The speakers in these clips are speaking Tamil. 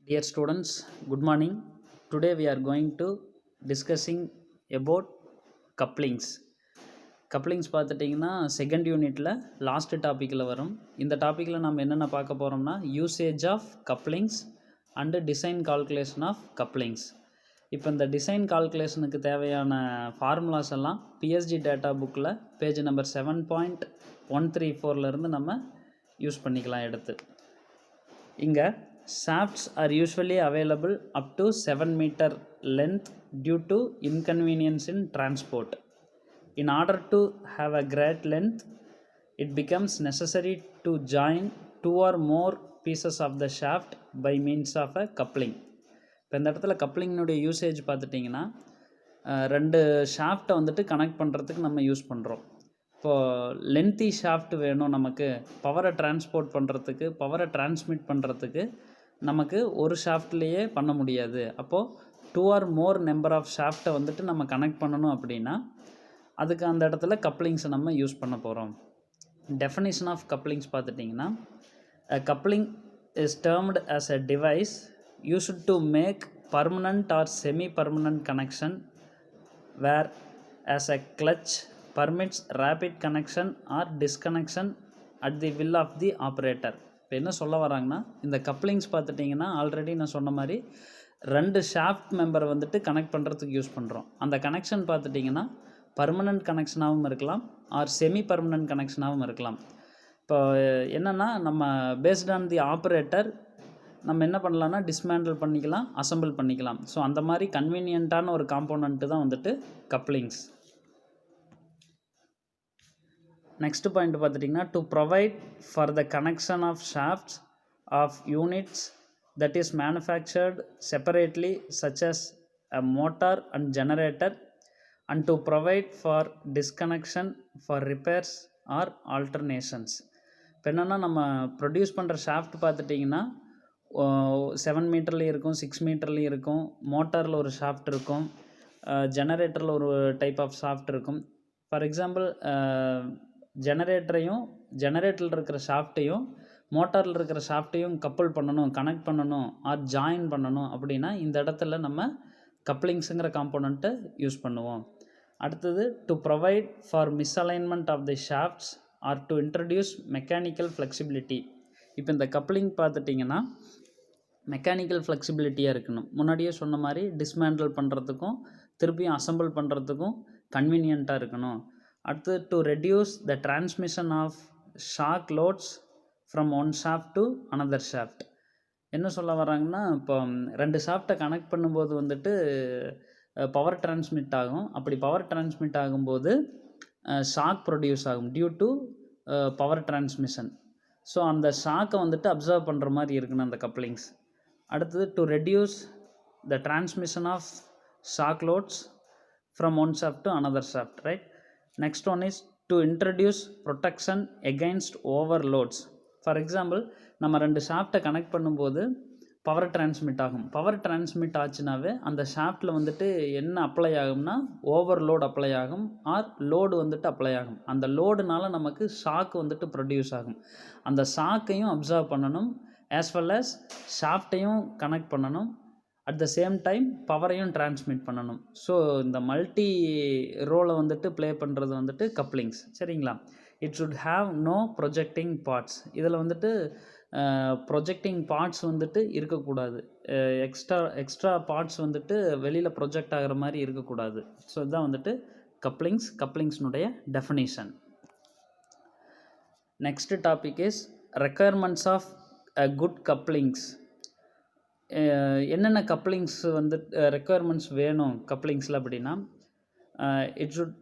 Dear students, good morning. Today we are going to discussing about couplings. Couplings பார்த்துட்டிங்கன்னா செகண்ட் யூனிட்டில் லாஸ்ட் டாப்பிக்கில் வரும். இந்த டாப்பிக்கில் நம்ம என்னென்ன பார்க்க போகிறோம்னா usage of couplings and design calculation of couplings. இப்போ இந்த டிசைன் கால்குலேஷனுக்கு தேவையான ஃபார்முலாஸ் எல்லாம் பிஎஸ்ஜி டேட்டா புக்கில் பேஜ் நம்பர் 7.134 நம்ம யூஸ் பண்ணிக்கலாம் எடுத்து. இங்கே shafts are usually available up to 7 meter length due to inconvenience in transport. In order to have a great length, it becomes necessary to join two or more pieces of the shaft by means of a coupling. இப்போ இந்த இடத்துல கப்ளிங்னுடைய யூசேஜ் பார்த்துட்டிங்கன்னா ரெண்டு ஷாஃப்டை வந்துட்டு கனெக்ட் பண்ணுறதுக்கு நம்ம யூஸ் பண்ணுறோம். இப்போது லென்த்தி ஷாஃப்ட் வேணும் நமக்கு பவரை டிரான்ஸ்போர்ட் பண்ணுறதுக்கு, பவரை டிரான்ஸ்மிட் பண்ணுறதுக்கு நமக்கு ஒரு ஷாஃப்ட்லேயே பண்ண முடியாது. அப்போது 2 or more நம்பர் ஆஃப் ஷாஃப்டை வந்துட்டு நம்ம கனெக்ட் பண்ணணும் அப்படின்னா அதுக்கு அந்த இடத்துல கப்ளிங்ஸை நம்ம யூஸ் பண்ண போகிறோம். டெஃபினிஷன் ஆஃப் கப்ளிங்ஸ் பார்த்துட்டிங்கன்னா coupling is termed as a device used to make permanent or semi permanent connection whereas a clutch permits rapid connection or disconnection at the will of the operator. இப்போ என்ன சொல்ல வராங்கன்னா இந்த கப்ளிங்ஸ் பார்த்துட்டிங்கன்னா ஆல்ரெடி நான் சொன்ன மாதிரி ரெண்டு ஷாஃப்ட் மெம்பரை வந்துட்டு கனெக்ட் பண்ணுறதுக்கு யூஸ் பண்ணுறோம். அந்த கனெக்ஷன் பார்த்துட்டிங்கன்னா பர்மனண்ட் கனெக்ஷனாகவும் இருக்கலாம் ஆர் செமி பர்மனண்ட் கனெக்ஷனாகவும் இருக்கலாம். இப்போ என்னென்னா நம்ம பேஸ்ட் ஆன் தி ஆப்ரேட்டர் நம்ம என்ன பண்ணலான்னா டிஸ்மேண்டில் பண்ணிக்கலாம், அசம்பிள் பண்ணிக்கலாம். ஸோ அந்த மாதிரி கன்வீனியண்ட்டான ஒரு காம்போனண்ட்டு தான் வந்துட்டு கப்ளிங்ஸ். நெக்ஸ்ட் பாயிண்ட் பார்த்துட்டிங்கன்னா to provide for the connection of shafts of units that is manufactured separately such as a motor and generator and to provide for disconnection for repairs or alternations. இப்போ என்னென்னா நம்ம ப்ரொடியூஸ் பண்ணுற ஷாஃப்ட் பார்த்துட்டிங்கன்னா 7 மீட்டர்லேயும் இருக்கும், 6 மீட்டர்லேயும் இருக்கும், மோட்டாரில் ஒரு ஷாஃப்ட் இருக்கும், ஜெனரேட்டரில் ஒரு டைப் ஆஃப் ஷாஃப்ட் இருக்கும். ஃபார் எக்ஸாம்பிள் ஜெனரேட்டரில் இருக்கிற ஷாஃப்ட்டையும் மோட்டாரில் இருக்கிற ஷாஃப்ட்டையும் கப்புள் பண்ணணும், கனெக்ட் பண்ணணும் ஆர் ஜாயின் பண்ணணும் அப்படின்னா இந்த இடத்துல நம்ம கப்ளிங்ஸுங்கிற காம்போனண்ட்டை யூஸ் பண்ணுவோம். அடுத்தது to provide for misalignment of the shafts or to introduce mechanical flexibility. இப்போ இந்த கப்ளிங் பார்த்துட்டிங்கன்னா மெக்கானிக்கல் ஃப்ளெக்சிபிலிட்டியாக இருக்கணும். முன்னாடியே சொன்ன மாதிரி டிஸ்மேண்டில் பண்ணுறதுக்கும் திருப்பியும் அசம்பிள் பண்ணுறதுக்கும் கன்வீனியண்ட்டாக இருக்கணும். அடுத்து to reduce the transmission of shock loads from one shaft to another shaft. என்ன சொல்ல வராங்கன்னா இப்போ ரெண்டு ஷாஃப்டை கனெக்ட் பண்ணும்போது வந்துட்டு பவர் டிரான்ஸ்மிட் ஆகும். அப்படி பவர் டிரான்ஸ்மிட் ஆகும்போது ஷாக் ப்ரொடியூஸ் ஆகும் due to power transmission. So அந்த ஷாக்கை வந்துட்டு அப்சர்வ் பண்ணுற மாதிரி இருக்கணும் அந்த கப்ளிங்ஸ். அடுத்தது to reduce the transmission of shock loads from one shaft to another shaft, right. Next one is to introduce protection against overloads. For example, நம்ம ரெண்டு ஷாஃப்டை கனெக்ட் பண்ணும்போது பவர் டிரான்ஸ்மிட் ஆகும். பவர் டிரான்ஸ்மிட் ஆச்சுனாவே அந்த ஷாஃப்டில் வந்துட்டு என்ன அப்ளை ஆகும்னா ஓவர்லோட் அப்ளை ஆகும் ஆர் லோடு வந்துட்டு அப்ளை ஆகும். அந்த லோடுனால நமக்கு ஷாக் வந்துட்டு ப்ரொடியூஸ் ஆகும். அந்த ஷாக்கையும் அப்சர்வ் பண்ணணும், ஆஸ் வெல் அஸ் ஷாஃப்டையும் கனெக்ட் பண்ணணும், அட் த சேம் டைம் பவரையும் டிரான்ஸ்மிட் பண்ணணும். ஸோ இந்த மல்டி ரோலை வந்துட்டு ப்ளே பண்ணுறது வந்துட்டு கப்ளிங்ஸ், சரிங்களா. It should have no projecting parts. இதில் வந்துட்டு ப்ரொஜெக்டிங் பார்ட்ஸ் வந்துட்டு இருக்கக்கூடாது. எக்ஸ்ட்ரா பார்ட்ஸ் வந்துட்டு வெளியில் ப்ரொஜெக்ட் ஆகிற மாதிரி இருக்கக்கூடாது. ஸோ இதுதான் வந்துட்டு கப்ளிங்ஸ்னுடைய definition. Next topic is requirements of good couplings. என்னென்ன கப்ளிங்ஸ் வந்து ரெக்குயர்மெண்ட்ஸ் வேணும் கப்ளிங்ஸில் அப்படின்னா it should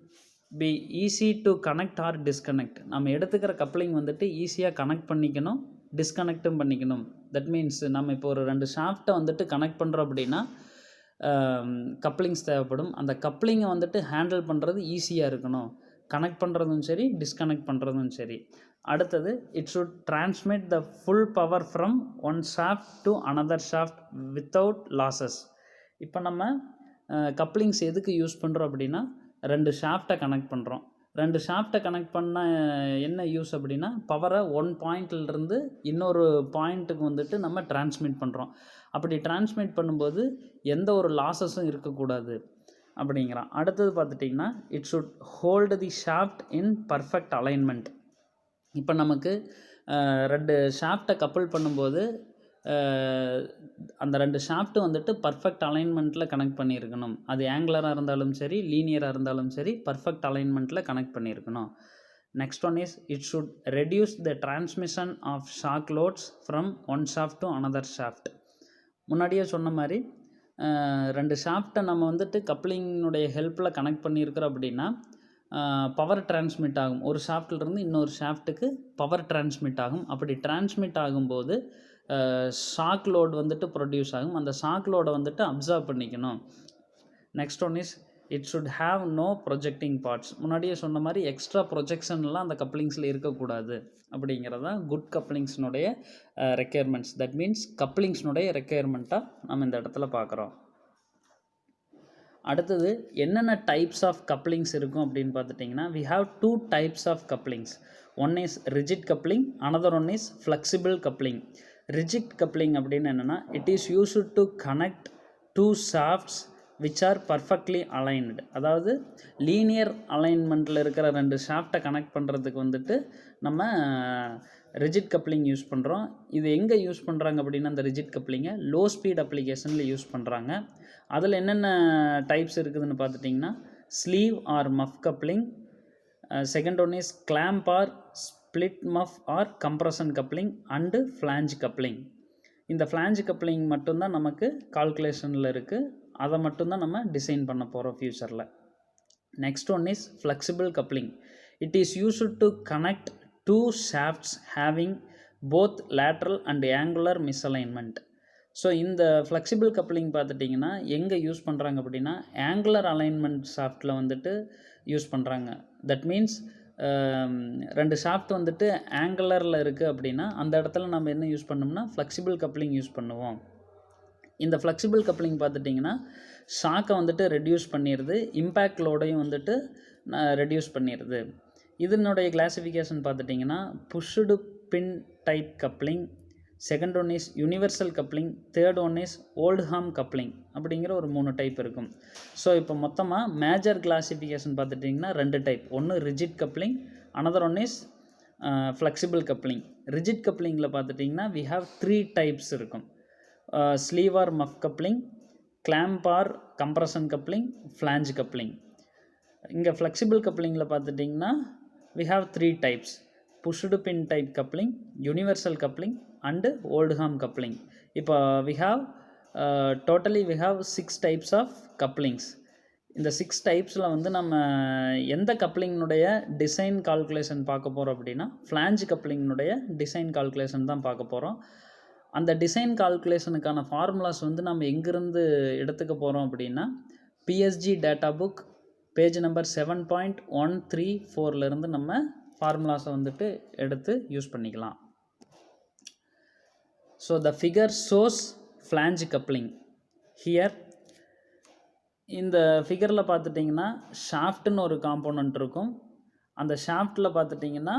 be easy to connect or disconnect. நம்ம எடுத்துக்கிற கப்ளிங் வந்துட்டு ஈஸியாக கனெக்ட் பண்ணிக்கணும், டிஸ்கனெக்டும் பண்ணிக்கணும். தட் மீன்ஸ் நம்ம இப்போ ஒரு ரெண்டு ஷாஃப்டை வந்துட்டு கனெக்ட் பண்ணுறோம் அப்படின்னா கப்ளிங்ஸ் தேவைப்படும். அந்த கப்ளிங்கை வந்துட்டு ஹேண்டில் பண்ணுறது ஈஸியாக இருக்கணும், கனெக்ட் பண்ணுறதும் சரி டிஸ்கனெக்ட் பண்ணுறதும் சரி. அடுத்தது it should transmit the full power from one shaft to another shaft without losses. இப்போ நம்ம கப்ளிங்ஸ் எதுக்கு யூஸ் பண்ணுறோம் அப்படின்னா ரெண்டு ஷாஃப்டை கனெக்ட் பண்ணுறோம். 2 ஷாஃப்ட்டை கனெக்ட் பண்ண என்ன யூஸ் அப்படின்னா, பவரை ஒன் பாயிண்ட்லேருந்து இன்னொரு பாயிண்ட்டுக்கு வந்துட்டு நம்ம டிரான்ஸ்மிட் பண்ணுறோம். அப்படி டிரான்ஸ்மிட் பண்ணும்போது எந்த ஒரு லாஸஸும் இருக்கக்கூடாது அப்படிங்கிறான். அடுத்தது பார்த்துட்டிங்கன்னா, it should hold the shaft in perfect alignment. இப்போ நமக்கு 2 ஷாஃப்ட்டை கப்புள் பண்ணும்போது அந்த 2 ஷாஃப்ட்டு வந்துட்டு பர்ஃபெக்ட் அலைன்மெண்ட்டில் கனெக்ட் பண்ணியிருக்கணும். அது ஆங்குலராக இருந்தாலும் சரி, லீனியராக இருந்தாலும் சரி, பர்ஃபெக்ட் அலைன்மெண்ட்டில் கனெக்ட் பண்ணியிருக்கணும். Next one is it should reduce the transmission of shock loads from one shaft to another shaft. முன்னாடியே சொன்ன மாதிரி 2 ஷாஃப்ட்டை நம்ம வந்துட்டு கப்ளிங்கினுடைய ஹெல்ப்பில் கனெக்ட் பண்ணியிருக்கிறோம் அப்படின்னா பவர் டிரான்ஸ்மிட் ஆகும். ஒரு ஷாஃப்ட்லேருந்து இன்னொரு ஷாஃப்ட்டுக்கு பவர் டிரான்ஸ்மிட் ஆகும். அப்படி டிரான்ஸ்மிட் ஆகும்போது ஷாக் லோட் வந்துட்டு ப்ரொடியூஸ் ஆகும். அந்த ஷாக் லோடை வந்துட்டு அப்சர்வ் பண்ணிக்கணும். Next one is it should have no projecting parts. முன்னாடியே சொன்ன மாதிரி எக்ஸ்ட்ரா ப்ரொஜெக்ஷன்லாம் அந்த கப்ளிங்ஸில் இருக்கக்கூடாது அப்படிங்கிறது தான் குட் கப்ளிங்ஸ்னுடைய ரெக்யர்மெண்ட்ஸ். தட் மீன்ஸ் கப்ளிங்ஸ்னுடைய ரெக்யர்மெண்ட்டாக நம்ம இந்த இடத்துல பார்க்குறோம். அடுத்தது என்னென்ன டைப்ஸ் ஆஃப் கப்ளிங்ஸ் இருக்கும் அப்படின்னு பார்த்துட்டிங்கன்னா, we have 2 types of couplings. One is rigid coupling, another one is flexible coupling. Rigid coupling அப்படின்னு என்னென்னா, it is used to connect 2 shafts which are perfectly aligned. அதாவது லீனியர் அலைன்மெண்ட்டில் இருக்கிற 2 ஷாஃப்ட்டை கனெக்ட் பண்ணுறதுக்கு வந்துட்டு நம்ம ரிஜிட் கப்ளிங் யூஸ் பண்ணுறோம். இது எங்கே யூஸ் பண்ணுறாங்க அப்படின்னா, அந்த ரிஜிட் கப்ளிங்கை லோ ஸ்பீட் அப்ளிகேஷனில் யூஸ் பண்ணுறாங்க. அதில் என்னென்ன டைப்ஸ் இருக்குதுன்னு பார்த்துட்டிங்கன்னா, sleeve or muff coupling, second one is clamp or split muff or compression coupling and flange coupling. இந்த ஃப்ளாஞ்ச் கப்ளிங் மட்டும்தான் நமக்கு கால்குலேஷனில் இருக்குது. அதை மட்டும்தான் நம்ம டிசைன் பண்ண போகிறோம் ஃப்யூச்சரில். Next one is flexible coupling. It is used to connect 2 shafts having both lateral and angular misalignment. So இந்த ஃப்ளெக்சிபிள் கப்ளிங் பார்த்துட்டிங்கன்னா எங்கே யூஸ் பண்ணுறாங்க அப்படின்னா, ஆங்குலர் அலைன்மெண்ட் ஷாஃப்ட்டில் வந்துட்டு யூஸ் பண்ணுறாங்க. தட் மீன்ஸ் 2 ஷாஃப்ட் வந்துட்டு ஆங்குலரில் இருக்குது அப்படின்னா அந்த இடத்துல நம்ம என்ன யூஸ் பண்ணோம்னா ஃப்ளெக்சிபிள் கப்ளிங் யூஸ் பண்ணுவோம். இந்த ஃப்ளெக்சிபிள் கப்ளிங் பார்த்துட்டிங்கன்னா ஷாக்கை வந்துட்டு ரெடியூஸ் பண்ணிடுது, இம்பேக்ட் லோடையும் வந்துட்டு ரெடியூஸ் பண்ணிடுது. இதனுடைய கிளாசிஃபிகேஷன் பார்த்துட்டிங்கன்னா bushed pin type coupling, second one is universal coupling, third one is Oldham coupling அப்படிங்கிற ஒரு 3 டைப் இருக்கும். ஸோ இப்போ மொத்தமாக மேஜர் கிளாசிஃபிகேஷன் பார்த்துட்டிங்கன்னா 2 டைப். ஒன்று rigid coupling, another one is flexible coupling. Rigid கப்ளிங்கில் பார்த்துட்டிங்கன்னா வி ஹாவ் 3 டைப்ஸ் இருக்கும். Sleeve or muff coupling, clamp or compression coupling, flange coupling. இங்கே ஃப்ளெக்சிபிள் கப்ளிங்கில் பார்த்துட்டிங்கன்னா we have 3 types. Bushed pin type coupling, universal coupling and Oldham coupling. இப்போ we have totally we have 6 types of couplings. இந்த 6 டைப்ஸில் வந்து நம்ம எந்த கப்ளிங்கினுடைய டிசைன் கால்குலேஷன் பார்க்க போகிறோம் அப்படின்னா ஃப்ளாஞ்ச் கப்ளிங்கினுடைய டிசைன் கால்குலேஷன் தான் பார்க்க போகிறோம். அந்த டிசைன் கால்குலேஷனுக்கான ஃபார்முலாஸ் வந்து நம்ம எங்கேருந்து எடுத்துக்க போகிறோம் அப்படின்னா PSG data book page number 7.134 நம்ம ஃபார்முலாஸை வந்துட்டு எடுத்து யூஸ் பண்ணிக்கலாம். So the figure shows flange coupling here. இந்த ஃபிகரில் பார்த்துட்டிங்கன்னா ஷாஃப்ட்டுன்னு ஒரு காம்போனன்ட் இருக்கும். அந்த ஷாஃப்ட்டில் பார்த்துட்டிங்கன்னா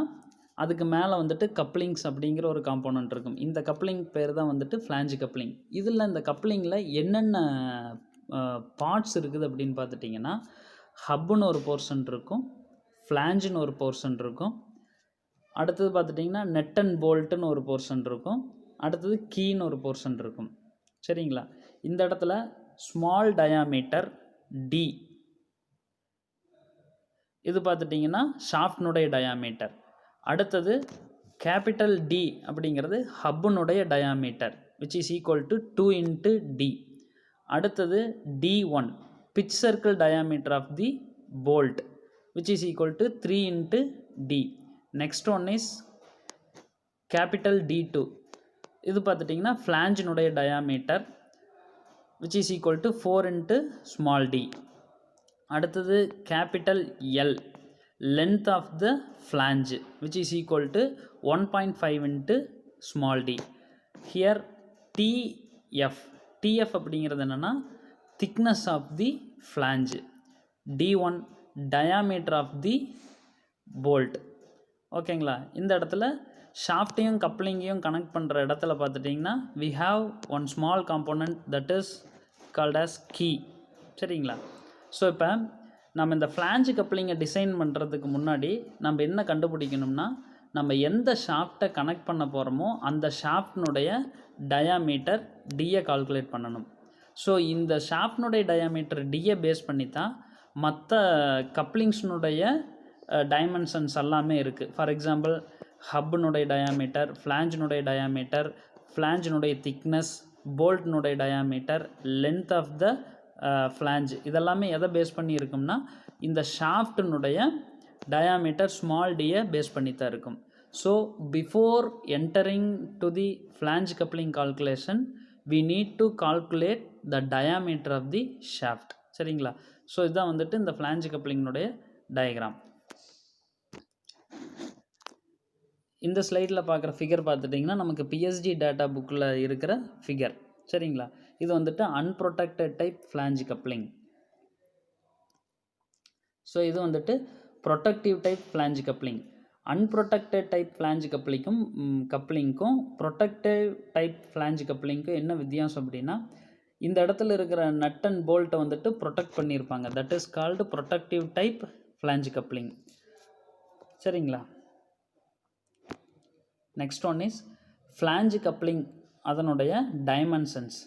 அதுக்கு மேலே வந்துட்டு கப்ளிங்ஸ் அப்படிங்கிற ஒரு காம்போனன்ட் இருக்கும். இந்த கப்ளிங் பேர் தான் வந்துட்டு ஃப்ளாஞ்ச் கப்ளிங். இதில் இந்த கப்ளிங்கில் என்னென்ன பார்ட்ஸ் இருக்குது அப்படின்னு பார்த்துட்டிங்கன்னா ஹப்புன்னு ஒரு போர்ஷன் இருக்கும், ஃப்ளாஞ்சுன்னு ஒரு போர்ஷன் இருக்கும், அடுத்தது பார்த்துட்டிங்கன்னா நெட் அண்ட் போல்ட்டுன்னு ஒரு போர்ஷன் இருக்கும், அடுத்தது கீன்னு ஒரு போர்ஷன் இருக்கும். சரிங்களா? இந்த இடத்துல ஸ்மால் டயாமீட்டர் டி, இது பார்த்துட்டிங்கன்னா ஷாஃப்ட்னுடைய டயாமீட்டர். அடுத்தது கேபிட்டல் டி அப்படிங்கிறது ஹப்புனுடைய diameter which is equal to 2 into d. அடுத்தது D1 pitch circle diameter of the bolt which is equal to 3 into d. Next one is capital D2. இது பார்த்துட்டிங்கன்னா ஃப்ளாஞ்சினுடைய diameter which is equal to 4 into small d. அடுத்தது capital L, length of the flange which is equal to 1.5 into small d. Here TF அப்படிங்கிறது என்னென்னா thickness of the flange, D1 diameter of the bolt. ஓகேங்களா? இந்த இடத்துல ஷாஃப்ட்டையும் கப்ளிங்கையும் கனெக்ட் பண்ணுற இடத்துல பார்த்துட்டிங்கன்னா we have one small component that is called as key. சரிங்களா? ஸோ இப்போ நம்ம இந்த ஃப்ளாஞ்ச் கப்ளிங்கை டிசைன் பண்ணுறதுக்கு முன்னாடி நம்ம என்ன கண்டுபிடிக்கணும்னா, நம்ம எந்த ஷாஃப்ட்டை கனெக்ட் பண்ண போகிறோமோ அந்த ஷாஃப்ட்னுடைய டயாமீட்டர் டியை கால்குலேட் பண்ணணும். ஸோ இந்த ஷாஃப்ட்னுடைய டயாமீட்டர் டியை பேஸ் பண்ணி தான் மற்ற கப்ளிங்ஸ்னுடைய டைமென்ஷன்ஸ் எல்லாமே இருக்குது. ஃபார் எக்ஸாம்பிள் ஹப்னுடைய டயாமீட்டர், ஃப்ளாஞ்சினுடைய டயாமீட்டர், ஃப்ளாஞ்சினுடைய திக்னஸ், போல்ட்னுடைய diameter, length of the flange, இதெல்லாமே எதை பேஸ் பண்ணி இருக்கும்னா இந்த ஷாஃப்டினுடைய டயாமீட்டர் ஸ்மால் டியை பேஸ் பண்ணி தான் இருக்கும். So before entering to the flange coupling calculation we need to calculate the diameter of the shaft. சரிங்களா? ஸோ இதுதான் வந்துட்டு இந்த ஃப்ளாஞ்ச் கப்ளிங்னுடைய டயக்ராம். இந்த ஸ்லைடில் பார்க்குற ஃபிகர் பார்த்துட்டிங்கன்னா நமக்கு பிஎஸ்ஜி டேட்டா புக்கில் இருக்கிற ஃபிகர். சரிங்களா? இது வந்துட்டு unprotected type flange coupling. So இது வந்துட்டு protective type flange coupling. Unprotected type flange கப்ளிங்க்கும் ப்ரொடெக்டிவ் டைப் ஃப்ளாஞ்ச் கப்ளிங்க்கும் என்ன வித்தியாசம் அப்படின்னா, இந்த இடத்துல இருக்கிற நட் அண்ட் போல்ட்டை வந்துட்டு ப்ரொடெக்ட் பண்ணியிருப்பாங்க. That is called protective type flange coupling. சரிங்களா? Next one is flange coupling, அதனுடைய டைமென்ஷன்ஸ்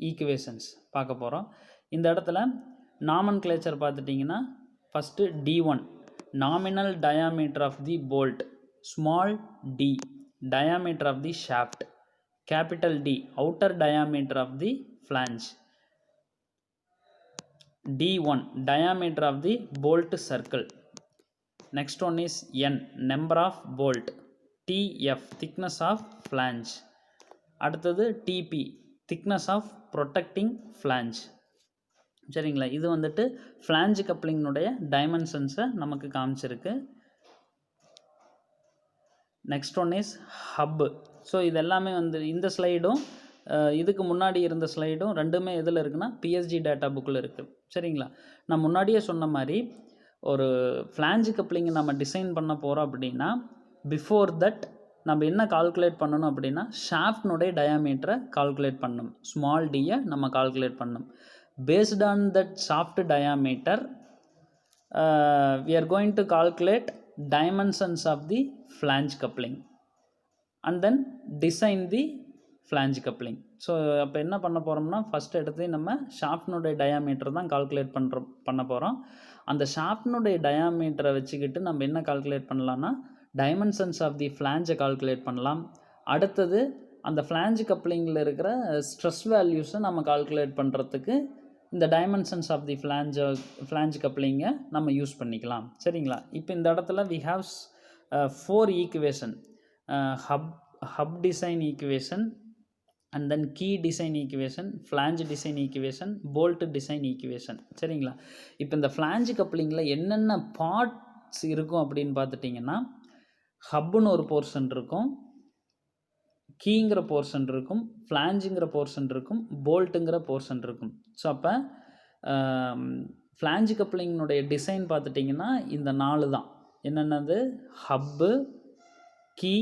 ஈக்குவேஷன்ஸ் பார்க்க போகிறோம். இந்த இடத்துல நாமன்கிளேச்சர் பார்த்துட்டிங்கன்னா first D1 nominal diameter of the bolt, small d diameter of the shaft, capital D outer diameter of the flange, D1 diameter of the bolt circle. Next one is N number of bolt, TF thickness of flange, அடுத்தது TP thickness of protecting flange. சரிங்களா? இது வந்துட்டு ஃப்ளாஞ்ச் கப்ளிங்னுடைய டைமென்ஷன்ஸை நமக்கு காமிச்சிருக்கு. Next one is hub. So இது எல்லாமே வந்து இந்த ஸ்லைடும் இதுக்கு முன்னாடி இருந்த ஸ்லைடும் ரெண்டுமே எதில் இருக்குன்னா பிஎஸ்ஜி டேட்டா புக்கில் இருக்குது. சரிங்களா? நான் முன்னாடியே சொன்ன மாதிரி ஒரு ஃப்ளாஞ்ச் கப்ளிங் நம்ம டிசைன் பண்ண போகிறோம் அப்படின்னா பிஃபோர் தட் நம்ம என்ன கால்குலேட் பண்ணணும் அப்படின்னா ஷாஃப்ட்னுடைய டயாமீட்டரை கால்குலேட் பண்ணணும், ஸ்மால் டியை நம்ம கால்குலேட் பண்ணணும். Based on that shaft diameter we are going to calculate dimensions of the flange coupling and then design the flange coupling. So அப்போ என்ன பண்ண போகிறோம்னா ஃபஸ்ட் எடுத்து நம்ம ஷாஃப்ட்னுடைய டயாமீட்டர் தான் கால்குலேட் பண்ண போகிறோம். அந்த ஷாஃப்ட்னுடைய டயாமீட்டரை வச்சுக்கிட்டு நம்ம என்ன கால்குலேட் பண்ணலான்னா டைமென்ஷன்ஸ் ஆஃப் தி ஃப்ளாஞ்சை கால்குலேட் பண்ணலாம். அடுத்தது அந்த ஃப்ளாஞ்ச் கப்ளிங்கில் இருக்கிற ஸ்ட்ரெஸ் வேல்யூஸை நம்ம கால்குலேட் பண்ணுறதுக்கு இந்த டைமென்ஷன்ஸ் ஆஃப் தி ஃப்ளாஞ்ச் கப்ளிங்கை நம்ம யூஸ் பண்ணிக்கலாம். சரிங்களா? இப்போ இந்த இடத்துல we have 4 equation, hub design equation and then key design equation, flange design equation, bolt design equation. சரிங்களா? இப்போ இந்த ஃப்ளாஞ்ச் கப்ளிங்கில் என்னென்ன பார்ட்ஸ் இருக்கும் அப்படின்னு பார்த்துட்டிங்கன்னா ஹப்புன்னு ஒரு போர்ஷன் இருக்கும், கீங்கிற போர்ஷன் இருக்கும், ஃப்ளாஞ்சுங்கிற போர்ஷன் இருக்கும், போல்ட்டுங்கிற போர்ஷன் இருக்கும். ஸோ அப்போ ஃப்ளாஞ்ச் கப்ளிங்கினுடைய டிசைன் பார்த்துட்டிங்கன்னா இந்த 4 தான். என்னென்னது? Hub, key,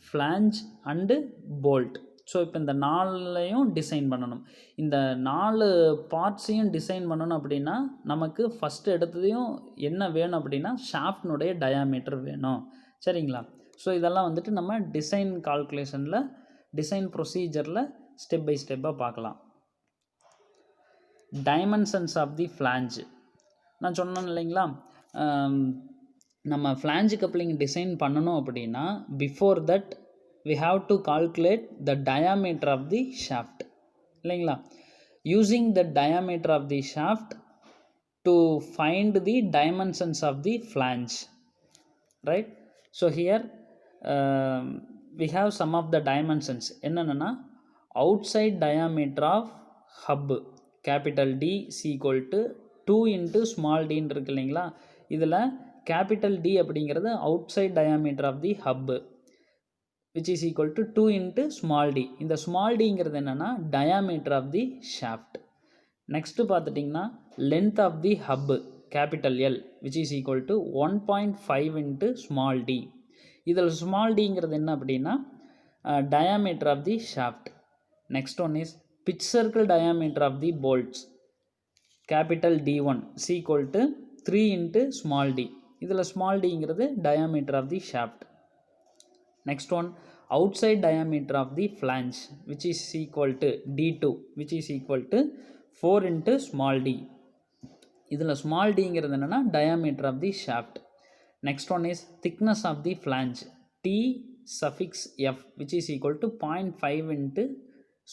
flange and bolt. So இப்போ இந்த 4லையும் டிசைன் பண்ணணும். இந்த 4 பார்ட்ஸையும் டிசைன் பண்ணணும் அப்படின்னா நமக்கு ஃபஸ்ட்டு எடுத்ததையும் என்ன வேணும் அப்படின்னா ஷாஃப்ட்னுடைய டயாமீட்டர் வேணும். சரிங்களா? ஸோ இதெல்லாம் வந்துட்டு நம்ம டிசைன் கால்குலேஷனில், டிசைன் ப்ரொசீஜரில் ஸ்டெப் பை ஸ்டெப்பாக பார்க்கலாம். டைமென்ஷன்ஸ் ஆஃப் தி ஃப்ளாஞ்ச் நான் சொன்னேன் இல்லைங்களா, நம்ம ஃப்ளாஞ்ச் கப்ளிங் டிசைன் பண்ணணும் அப்படின்னா before that we have to calculate the diameter of the shaft இல்லைங்களா? using the diameter of the shaft to find the dimensions of the flange, right? So here we have some of the dimensions. என்னன்னா outside diameter of hub capital D is equal to 2 into small d இருக்கு இல்லைங்களா? இதில் capital D அப்படிங்கிறது outside diameter of the hub which is equal to 2 into small d. இந்த small dங்கிறது என்னன்னா diameter of the shaft. Next பார்த்துட்டிங்கன்னா length of the hub capital L which is equal to 1.5 into small d. இதில் small dங்கிறது என்ன அப்படின்னா diameter of the shaft. Next one is pitch circle diameter of the bolts, capital D1 is equal to 3 into small d. இதில் small dங்கிறது diameter of the shaft. Next one, outside diameter of the flange which is equal to D2 which is equal to 4 into small d. இதில் small dங்கிறது என்னன்னா diameter of the shaft. Next one is thickness of the flange, T suffix F which is equal to 0.5 into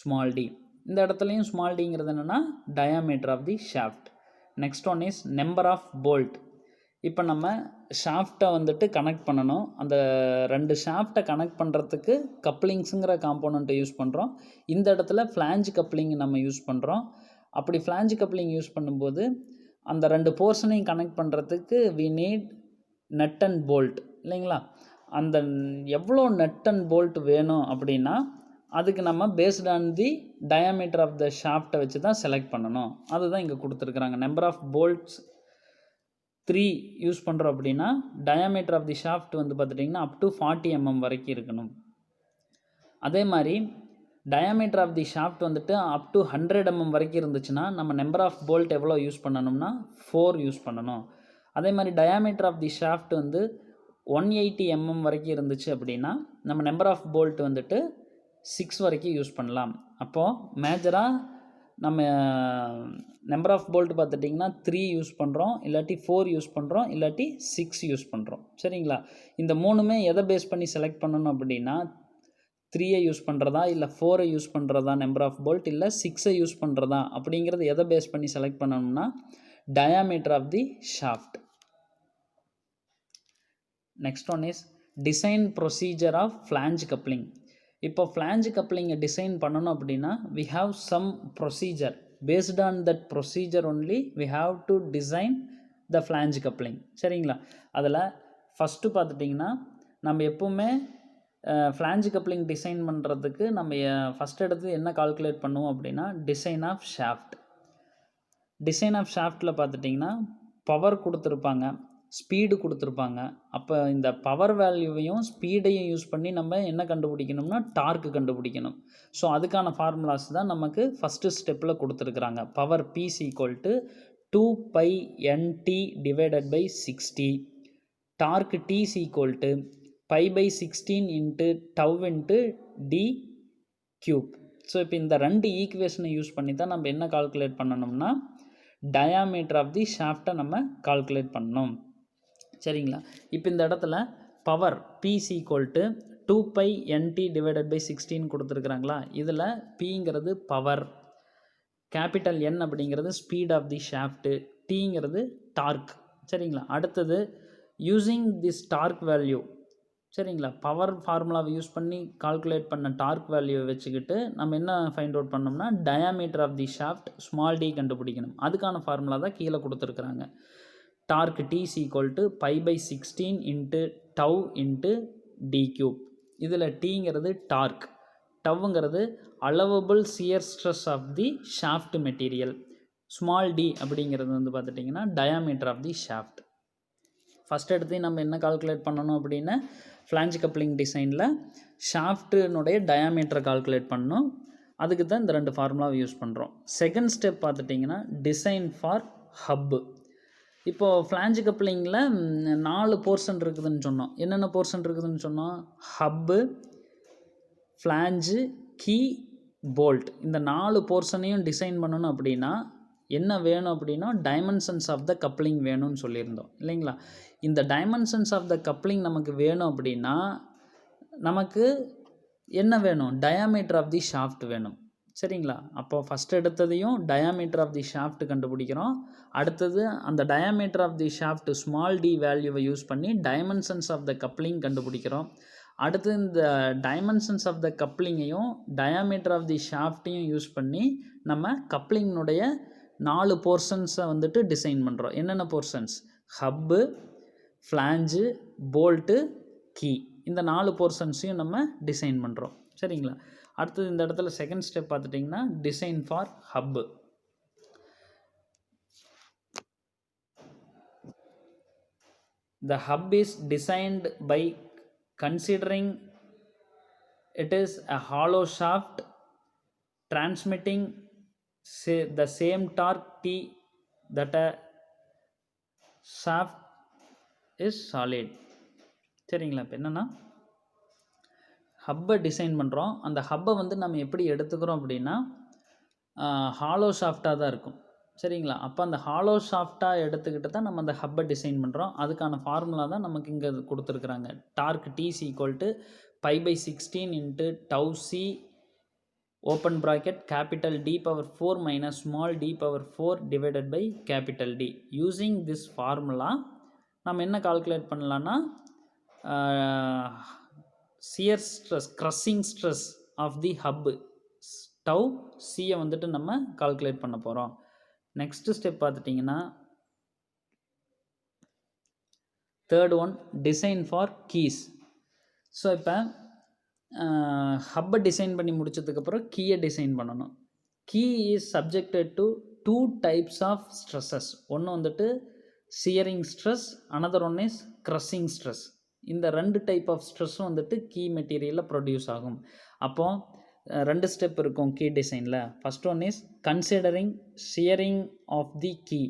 small d. இந்த இடத்துலையும் small dங்கிறது என்னன்னா diameter of the shaft. Next one is number of bolt. இப்போ நம்ம ஷாஃப்டை வந்துட்டு கனெக்ட் பண்ணணும். அந்த ரெண்டு ஷாஃப்டை கனெக்ட் பண்ணுறதுக்கு கப்ளிங்ஸுங்கிற காம்போனண்ட்டை யூஸ் பண்ணுறோம். இந்த இடத்துல ஃப்ளாஞ்ச் கப்ளிங் நம்ம யூஸ் பண்ணுறோம். அப்படி ஃப்ளாஞ்ச் கப்ளிங் யூஸ் பண்ணும்போது அந்த ரெண்டு போர்ஷனையும் கனெக்ட் பண்ணுறதுக்கு we need nut and bolt இல்லைங்களா. அந்த எவ்வளோ நட் அண்ட் போல்ட் வேணும் அப்படின்னா அதுக்கு நம்ம based on the diameter of the ஷாஃப்டை வச்சு தான் செலக்ட் பண்ணணும். அதுதான் இங்கே கொடுத்துருக்குறாங்க. நம்பர் ஆஃப் போல்ட்ஸ் 3 யூஸ் பண்ணுறோம் அப்படின்னா டயாமீட்டர் ஆஃப் தி ஷாஃப்ட் வந்து பார்த்துட்டிங்கன்னா அப் டு 40 mm வரைக்கும் இருக்கணும். அதே மாதிரி டயாமீட்டர் ஆஃப் தி ஷாஃப்ட் வந்துட்டு அப் டு 100 mm வரைக்கும் இருந்துச்சுன்னா நம்ம நம்பர் ஆஃப் போல்ட் எவ்வளோ யூஸ் பண்ணணும்னா 4 யூஸ் பண்ணணும். அதே மாதிரி டயாமீட்டர் ஆஃப் தி ஷாஃப்ட் வந்து 180 mm வரைக்கும் இருந்துச்சு அப்படின்னா நம்ம நம்பர் ஆஃப் போல்ட் வந்துட்டு 6 வரைக்கும் யூஸ் பண்ணலாம். அப்போது மேஜராக நம்ம நம்பர் ஆஃப் போல்ட் பார்த்துட்டிங்கன்னா 3 யூஸ் பண்ணுறோம், இல்லாட்டி 4 யூஸ் பண்ணுறோம், இல்லாட்டி 6 யூஸ் பண்ணுறோம். சரிங்களா. இந்த மூணுமே எதை பேஸ் பண்ணி செலக்ட் பண்ணணும் அப்படின்னா 3ஐ யூஸ் பண்ணுறதா இல்லை 4ஐ யூஸ் பண்ணுறதா நம்பர் ஆஃப் போல்ட், இல்லை 6ஐ யூஸ் பண்ணுறதா அப்படிங்கிறது எதை பேஸ் பண்ணி செலக்ட் பண்ணணும்னா diameter of the shaft. Next one is design procedure of flange coupling. இப்போ ஃப்ளாஞ்ச் கப்ளிங்கை டிசைன் பண்ணணும் அப்படின்னா we have some procedure. Based on that procedure only we have to design the flange coupling. சரிங்களா. அதில் ஃபஸ்ட்டு பார்த்துட்டிங்கன்னா நம்ம எப்போவுமே ஃப்ளாஞ்ச் கப்ளிங் டிசைன் பண்ணுறதுக்கு நம்ம ஃபஸ்ட் எடுத்து என்ன கால்குலேட் பண்ணுவோம் அப்படின்னா design of shaft. Design of ஷாஃப்டில் பார்த்துட்டிங்கன்னா பவர் கொடுத்துருப்பாங்க, ஸ்பீடு கொடுத்துருப்பாங்க. அப்போ இந்த பவர் வேல்யூவையும் ஸ்பீடையும் யூஸ் பண்ணி நம்ம என்ன கண்டுபிடிக்கணும்னா டார்க்கு கண்டுபிடிக்கணும். ஸோ அதுக்கான ஃபார்முலாஸ் தான் நமக்கு ஃபஸ்ட்டு ஸ்டெப்பில் கொடுத்துருக்குறாங்க. Power P is equal to 2πnt divided by 60, torque T is equal to π/16 into tau into d cube. So இப்போ இந்த ரெண்டு ஈக்குவேஷனை யூஸ் பண்ணி தான் நம்ம என்ன கால்குலேட் பண்ணணும்னா டயாமீட்டர் ஆஃப் தி ஷாஃப்டை நம்ம கால்குலேட் பண்ணணும். சரிங்களா. இப்போ இந்த இடத்துல power P is equal to 2πnt divided by 16 கொடுத்துருக்குறாங்களா. இதில் Pங்கிறது பவர், கேபிட்டல் N அப்படிங்கிறது ஸ்பீட் ஆஃப் தி ஷாஃப்ட்டு, Tங்கிறது டார்க். சரிங்களா. அடுத்தது யூஸிங் திஸ் டார்க் வேல்யூ, சரிங்களா, பவர் ஃபார்முலாவை யூஸ் பண்ணி கால்குலேட் பண்ண டார்க் வேல்யூவை வச்சுக்கிட்டு நம்ம என்ன ஃபைண்ட் அவுட் பண்ணோம்னா diameter of the shaft small d கண்டுபிடிக்கணும். அதுக்கான ஃபார்முலா தான் கீழே கொடுத்துருக்குறாங்க. Torque T is equal to π/16 into tau into d cube. இதில் Tங்கிறது டார்க், டவுங்கிறது allowable shear stress of the shaft material, small d அப்படிங்கிறது வந்து பார்த்துட்டிங்கன்னா diameter of the shaft. First எடுத்து நம்ம என்ன கால்குலேட் பண்ணணும் அப்படின்னா ஃப்ளாஞ்ச் கப்ளிங் டிசைனில் ஷாஃப்டினுடைய டயாமீட்டரை கால்குலேட் பண்ணணும். அதுக்கு தான் இந்த ரெண்டு ஃபார்முலாவை யூஸ் பண்ணுறோம். செகண்ட் ஸ்டெப் பார்த்துட்டிங்கன்னா டிசைன் ஃபார் ஹப்பு. இப்போது ஃப்ளாஞ்ச் கப்ளிங்கில் 4 போர்ஷன் இருக்குதுன்னு சொன்னோம். என்னென்ன போர்ஷன் இருக்குதுன்னு சொன்னோம்? Hub, flange, key, bolt. இந்த 4 போர்ஷனையும் டிசைன் பண்ணணும் அப்படின்னா என்ன வேணும் அப்படின்னா டைமென்ஷன்ஸ் ஆஃப் த கப்ளிங் வேணும்னு சொல்லியிருந்தோம் இல்லைங்களா. இந்த டைமென்ஷன்ஸ் ஆஃப் த கப்ளிங் நமக்கு வேணும் அப்படின்னா நமக்கு என்ன வேணும்? டயாமீட்டர் ஆஃப் தி ஷாஃப்ட் வேணும். சரிங்களா. அப்போது ஃபஸ்ட் எடுத்ததையும் டயாமீட்டர் ஆஃப் தி ஷாஃப்ட் கண்டுபிடிக்கிறோம். அடுத்தது அந்த diameter of the shaft small d வேல்யூவை யூஸ் பண்ணி டைமென்ஷன்ஸ் ஆஃப் த கப்ளிங் கண்டுபிடிக்கிறோம். அடுத்து இந்த டைமென்ஷன்ஸ் ஆஃப் த கப்ளிங்கையும் டயாமீட்டர் ஆஃப் தி ஷாஃப்ட்டையும் யூஸ் பண்ணி நம்ம கப்ளிங்கினுடைய 4 போர்ஷன்ஸை வந்துட்டு டிசைன் பண்ணுறோம். என்னென்ன portions? Hub, flange, bolt, key. இந்த 4 போர்ஷன்ஸையும் நம்ம டிசைன் பண்ணுறோம். சரிங்களா. அடுத்தது இந்த இடத்துல செகண்ட் ஸ்டெப் பார்த்துட்டிங்கன்னா design for hub. The hub is designed by considering it is a hollow shaft transmitting the same torque T that a shaft is solid. சரிங்களா? இப்போ என்னென்னா ஹப்பை டிசைன் பண்ணுறோம். அந்த ஹப்பை வந்து நம்ம எப்படி எடுத்துக்கிறோம் அப்படின்னா ஹாலோ ஷாஃப்டாக தான் இருக்கும். சரிங்களா? அப்போ அந்த ஹாலோ ஷாஃப்டாக எடுத்துக்கிட்டு தான் நம்ம அந்த ஹப்பை டிசைன் பண்ணுறோம். அதுக்கான ஃபார்முலா தான் நமக்கு இங்கே கொடுத்துருக்குறாங்க. Torque T's equal to π/16 into tau c open bracket capital D power 4 minus small d power 4 divided by capital D. Using this formula நம்ம என்ன கால்குலேட் பண்ணலான்னா shear stress crushing stress of the hub tau சியை வந்துட்டு நம்ம கால்குலேட் பண்ண போகிறோம். நெக்ஸ்ட்டு ஸ்டெப் பார்த்துட்டிங்கன்னா third one design for keys. So இப்போ ஹப்பை டிசைன் பண்ணி முடிச்சதுக்கப்புறம் கீயை டிசைன் பண்ணணும். Key is subjected to 2 types of stresses. ஒன்று வந்துட்டு shearing stress, another one is crushing stress. இந்த 2 டைப் ஆஃப் ஸ்ட்ரெஸ்ஸும் வந்துட்டு கீ மெட்டீரியலில் ப்ரொடியூஸ் ஆகும். அப்போது 2 ஸ்டெப் இருக்கும் கீ டிசைனில். First one is considering shearing of the key.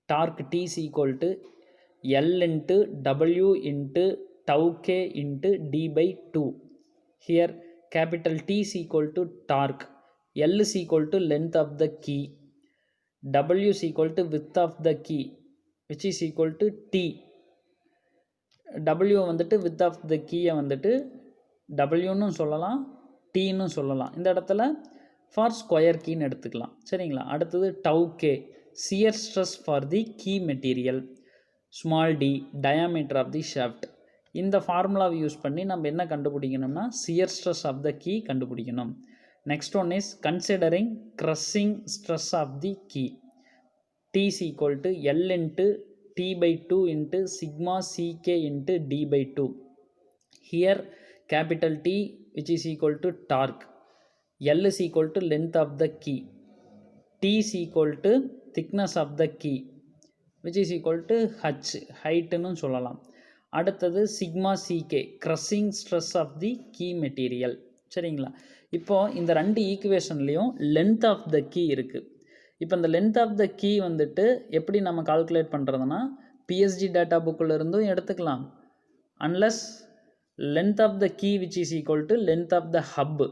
Torque T is equal to L into W into tau K into D/2. Here capital T is equal to torque, L is equal to length of the key, W is equal to width of the key which is equal to T. W வந்துட்டு width of the key வந்துட்டு Wன்னு சொல்லலாம், Tன்னு சொல்லலாம். இந்த இடத்துல ஃபார் ஸ்கொயர் கீன்னு எடுத்துக்கலாம். சரிங்களா? அடுத்தது tau K shear stress for the key material, small d diameter of the shaft. இந்த ஃபார்முலாவை யூஸ் பண்ணி நம்ம என்ன கண்டுபிடிக்கணும்னா shear stress of the key கண்டுபிடிக்கணும். Next one is considering crushing stress of the key. T is equal to L into T/2 into sigma Ck into D/2. Here capital T which is equal to torque, L is equal to length of the key, T is equal to thickness of the key which is equal to H, height-னு சொல்லலாம். அடுத்தது sigma Ck crushing stress of the key material. சரிங்களா? இப்போது இந்த 2 ஈக்குவேஷன்லேயும் லென்த் ஆஃப் த கீ இருக்குது. இப்போ இந்த லென்த் ஆஃப் த கீ வந்துட்டு எப்படி நம்ம கால்குலேட் பண்ணுறதுனா பிஎஸ்ஜி டேட்டா புக்கில் இருந்தும் எடுத்துக்கலாம். Unless length of the key which is equal to length of the hub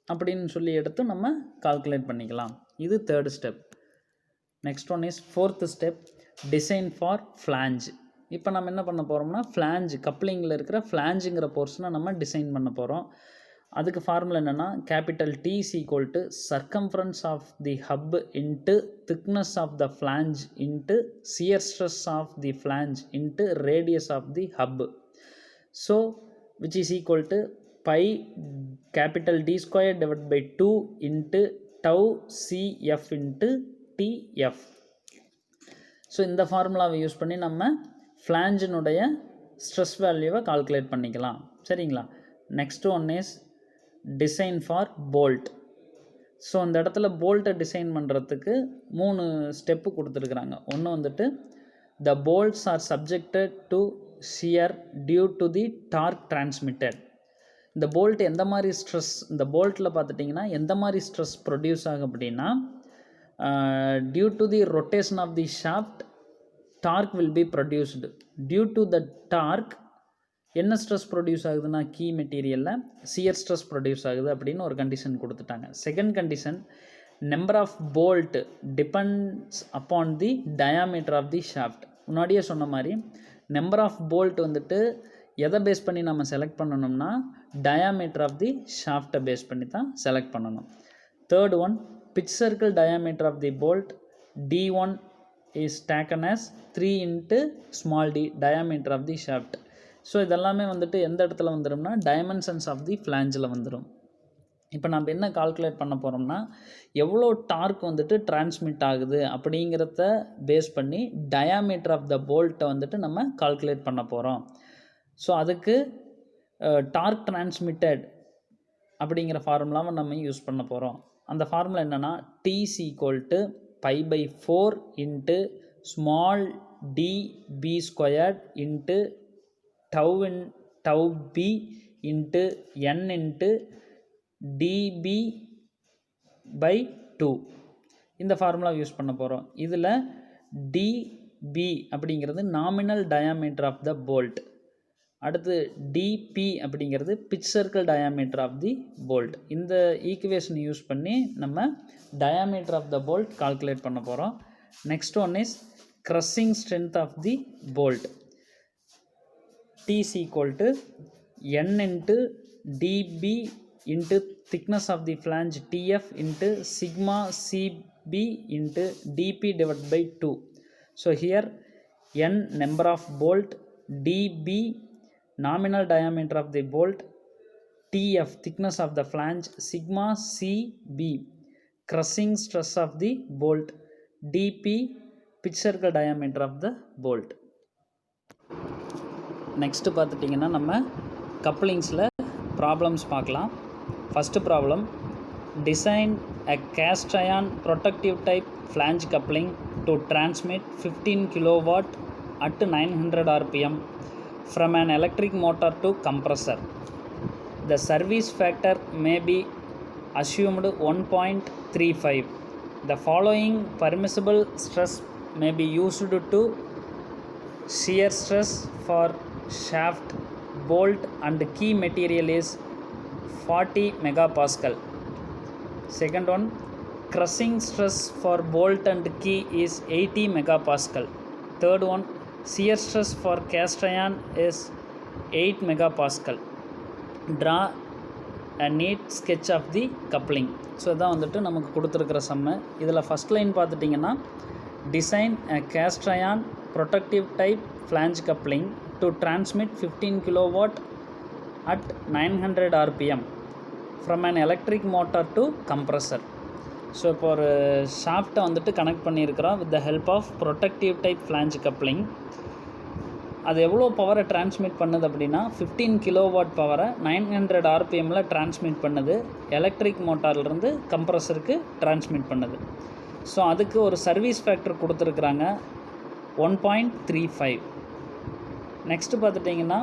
அப்படின்னு சொல்லி எடுத்து நம்ம கால்குலேட் பண்ணிக்கலாம். இது third step. Next one is fourth step design for flange. இப்போ நம்ம என்ன பண்ண போகிறோம்னா ஃப்ளாஞ்ச் கப்ளிங்கில் இருக்கிற ஃப்ளாஞ்சுங்கிற போர்ஷனை நம்ம டிசைன் பண்ண போகிறோம். அதுக்கு ஃபார்முலா என்னென்னா capital T is equal to circumference of the hub into thickness of the flange into shear stress of the flange into radius of the hub. So which is equal to pi capital D square divided by 2 into tau CF into TF. So இந்த ஃபார்முலாவை யூஸ் பண்ணி நம்ம ஃப்ளாஞ்சினுடைய ஸ்ட்ரெஸ் வேல்யூவை கால்குலேட் பண்ணிக்கலாம். சரிங்களா? Next one is design for bolt. So அந்த இடத்துல போல்ட்டை டிசைன் பண்ணுறதுக்கு 3 ஸ்டெப்பு கொடுத்துருக்குறாங்க. ஒன்று வந்துட்டு the bolts are subjected to shear due to the torque transmitted. இந்த போல்ட் எந்த மாதிரி ஸ்ட்ரெஸ், இந்த போல்ட்டில் பார்த்துட்டிங்கன்னா எந்த மாதிரி ஸ்ட்ரெஸ் ப்ரொடியூஸ் ஆகும் அப்படின்னா due to the rotation of the shaft torque will be produced. Due to the torque என்ன ஸ்ட்ரெஸ் ப்ரொடியூஸ் ஆகுதுன்னா கீ மெட்டீரியலில் சியர் ஸ்ட்ரெஸ் ப்ரொடியூஸ் ஆகுது அப்படின்னு ஒரு கண்டிஷன் கொடுத்துட்டாங்க. Second condition number of bolt depends upon the diameter of the shaft. முன்னாடியே சொன்ன மாதிரி நம்பர் ஆஃப் போல்ட் வந்துட்டு எதை பேஸ் பண்ணி நம்ம செலக்ட் பண்ணணும்னா டயாமீட்டர் ஆஃப் தி ஷாஃப்டை பேஸ் பண்ணி தான் செலக்ட் பண்ணணும். Third one pitch circle diameter of the bolt D1 is taken as 3 into small d diameter of the shaft. So இதெல்லாமே வந்துட்டு எந்த இடத்துல வந்துடும்னா டைமென்ஷன்ஸ் ஆஃப் தி ஃப்ளாஞ்சில் வந்துடும். இப்போ நம்ம என்ன கால்குலேட் பண்ண போகிறோம்னா எவ்வளோ டார்க் வந்துட்டு டிரான்ஸ்மிட் ஆகுது அப்படிங்கிறத பேஸ் பண்ணி டயாமீட்டர் ஆஃப் த போல்ட்டை வந்துட்டு நம்ம கால்குலேட் பண்ண போகிறோம். ஸோ அதுக்கு டார்க் டிரான்ஸ்மிட்டட் அப்படிங்கிற ஃபார்முலாவை நம்ம யூஸ் பண்ண போகிறோம். அந்த ஃபார்முலா என்னென்னா T is equal to π/4 into small dB squared into tau b into n into dB by 2 இந்த ஃபார்முலா யூஸ் பண்ண போகிறோம். இதில் dB அப்படிங்கிறது nominal diameter of the bolt, அடுத்து dP அப்படிங்கிறது pitch circle diameter of the bolt. இந்த ஈக்குவேஷன் யூஸ் பண்ணி நம்ம diameter of the bolt calculate பண்ண போகிறோம். Next one is crushing strength of the bolt. T is equal to N into dB into thickness of the flange TF into sigma CB into dP divided by 2. So here N number of bolt, dB nominal diameter of the bolt, TF thickness of the flange, sigma CB crushing stress of the bolt, dP pitch circle diameter of the bolt. Next பார்த்துட்டிங்கன்னா நம்ம கப்ளிங்ஸில் ப்ராப்ளம்ஸ் பார்க்கலாம். First problem, design a cast iron protective type flange coupling to transmit 15 kilowatt at 900 rpm from an electric motor to compressor. The service factor may be assumed 1.35. The following permissible stress may be used to shear stress for shaft, bolt and key material is 40 megapascal. Second one, crushing stress for bolt and key is 80 megapascal. Third one, shear stress for cast iron is 8 megapascal. Draw a neat sketch of the coupling. So இதான் வந்துட்டு நமக்கு கொடுத்துருக்கிற சம்மு. இதில் ஃபஸ்ட் லைன் பார்த்துட்டிங்கன்னா, design a cast iron protective type flange coupling to transmit 15 kilowatt at 900 rpm from an electric motor to compressor. So இப்போ ஒரு ஷாஃப்ட்டை வந்துட்டு கனெக்ட் பண்ணியிருக்கிறோம் with the help of productive type flange coupling. அது எவ்வளோ பவரை டிரான்ஸ்மிட் பண்ணுது அப்படின்னா 15 கிலோவாட் பவரை 900 ஆர்பிஎம்மில் டிரான்ஸ்மிட் பண்ணுது, எலக்ட்ரிக் மோட்டார்லேருந்து கம்ப்ரஸருக்கு டிரான்ஸ்மிட் பண்ணுது. ஸோ அதுக்கு ஒரு சர்வீஸ் ஃபேக்டர் கொடுத்துருக்குறாங்க 1.35. நெக்ஸ்ட்டு பார்த்துட்டிங்கன்னா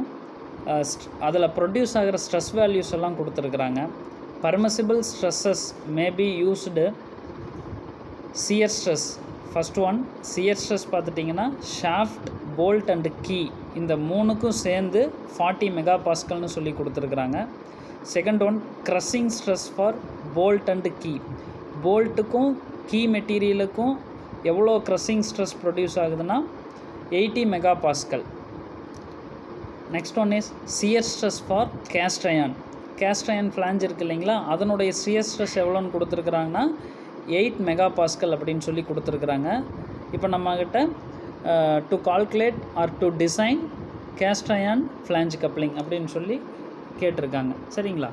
அதில் ப்ரொடியூஸ் ஆகிற ஸ்ட்ரெஸ் வேல்யூஸ் எல்லாம் கொடுத்துருக்குறாங்க. Permissible stresses may be used shear stress. First one shear stress பார்த்துட்டிங்கன்னா ஷாஃப்ட், போல்ட் அண்டு கீ இந்த மூணுக்கும் சேர்ந்து 40 மெகாபாஸ்கல்னு சொல்லி கொடுத்துருக்குறாங்க. Second one crushing stress for bolt and key. போல்ட்டுக்கும் கீ மெட்டீரியலுக்கும் எவ்வளோ க்ரஷிங் ஸ்ட்ரெஸ் ப்ரொடியூஸ் ஆகுதுன்னா 80 megapascal. Next one is shear stress for cast iron. Cast iron flange இருக்குது இல்லைங்களா, அதனுடைய சியர் ஸ்ட்ரெஸ் எவ்வளோன்னு கொடுத்துருக்குறாங்கன்னா 8 மெகாபாஸ்கல் அப்படின்னு சொல்லி கொடுத்துருக்குறாங்க. இப்போ நம்மக்கிட்ட to calculate or to design cast iron flange coupling அப்படின்னு சொல்லி கேட்டிருக்காங்க. சரிங்களா?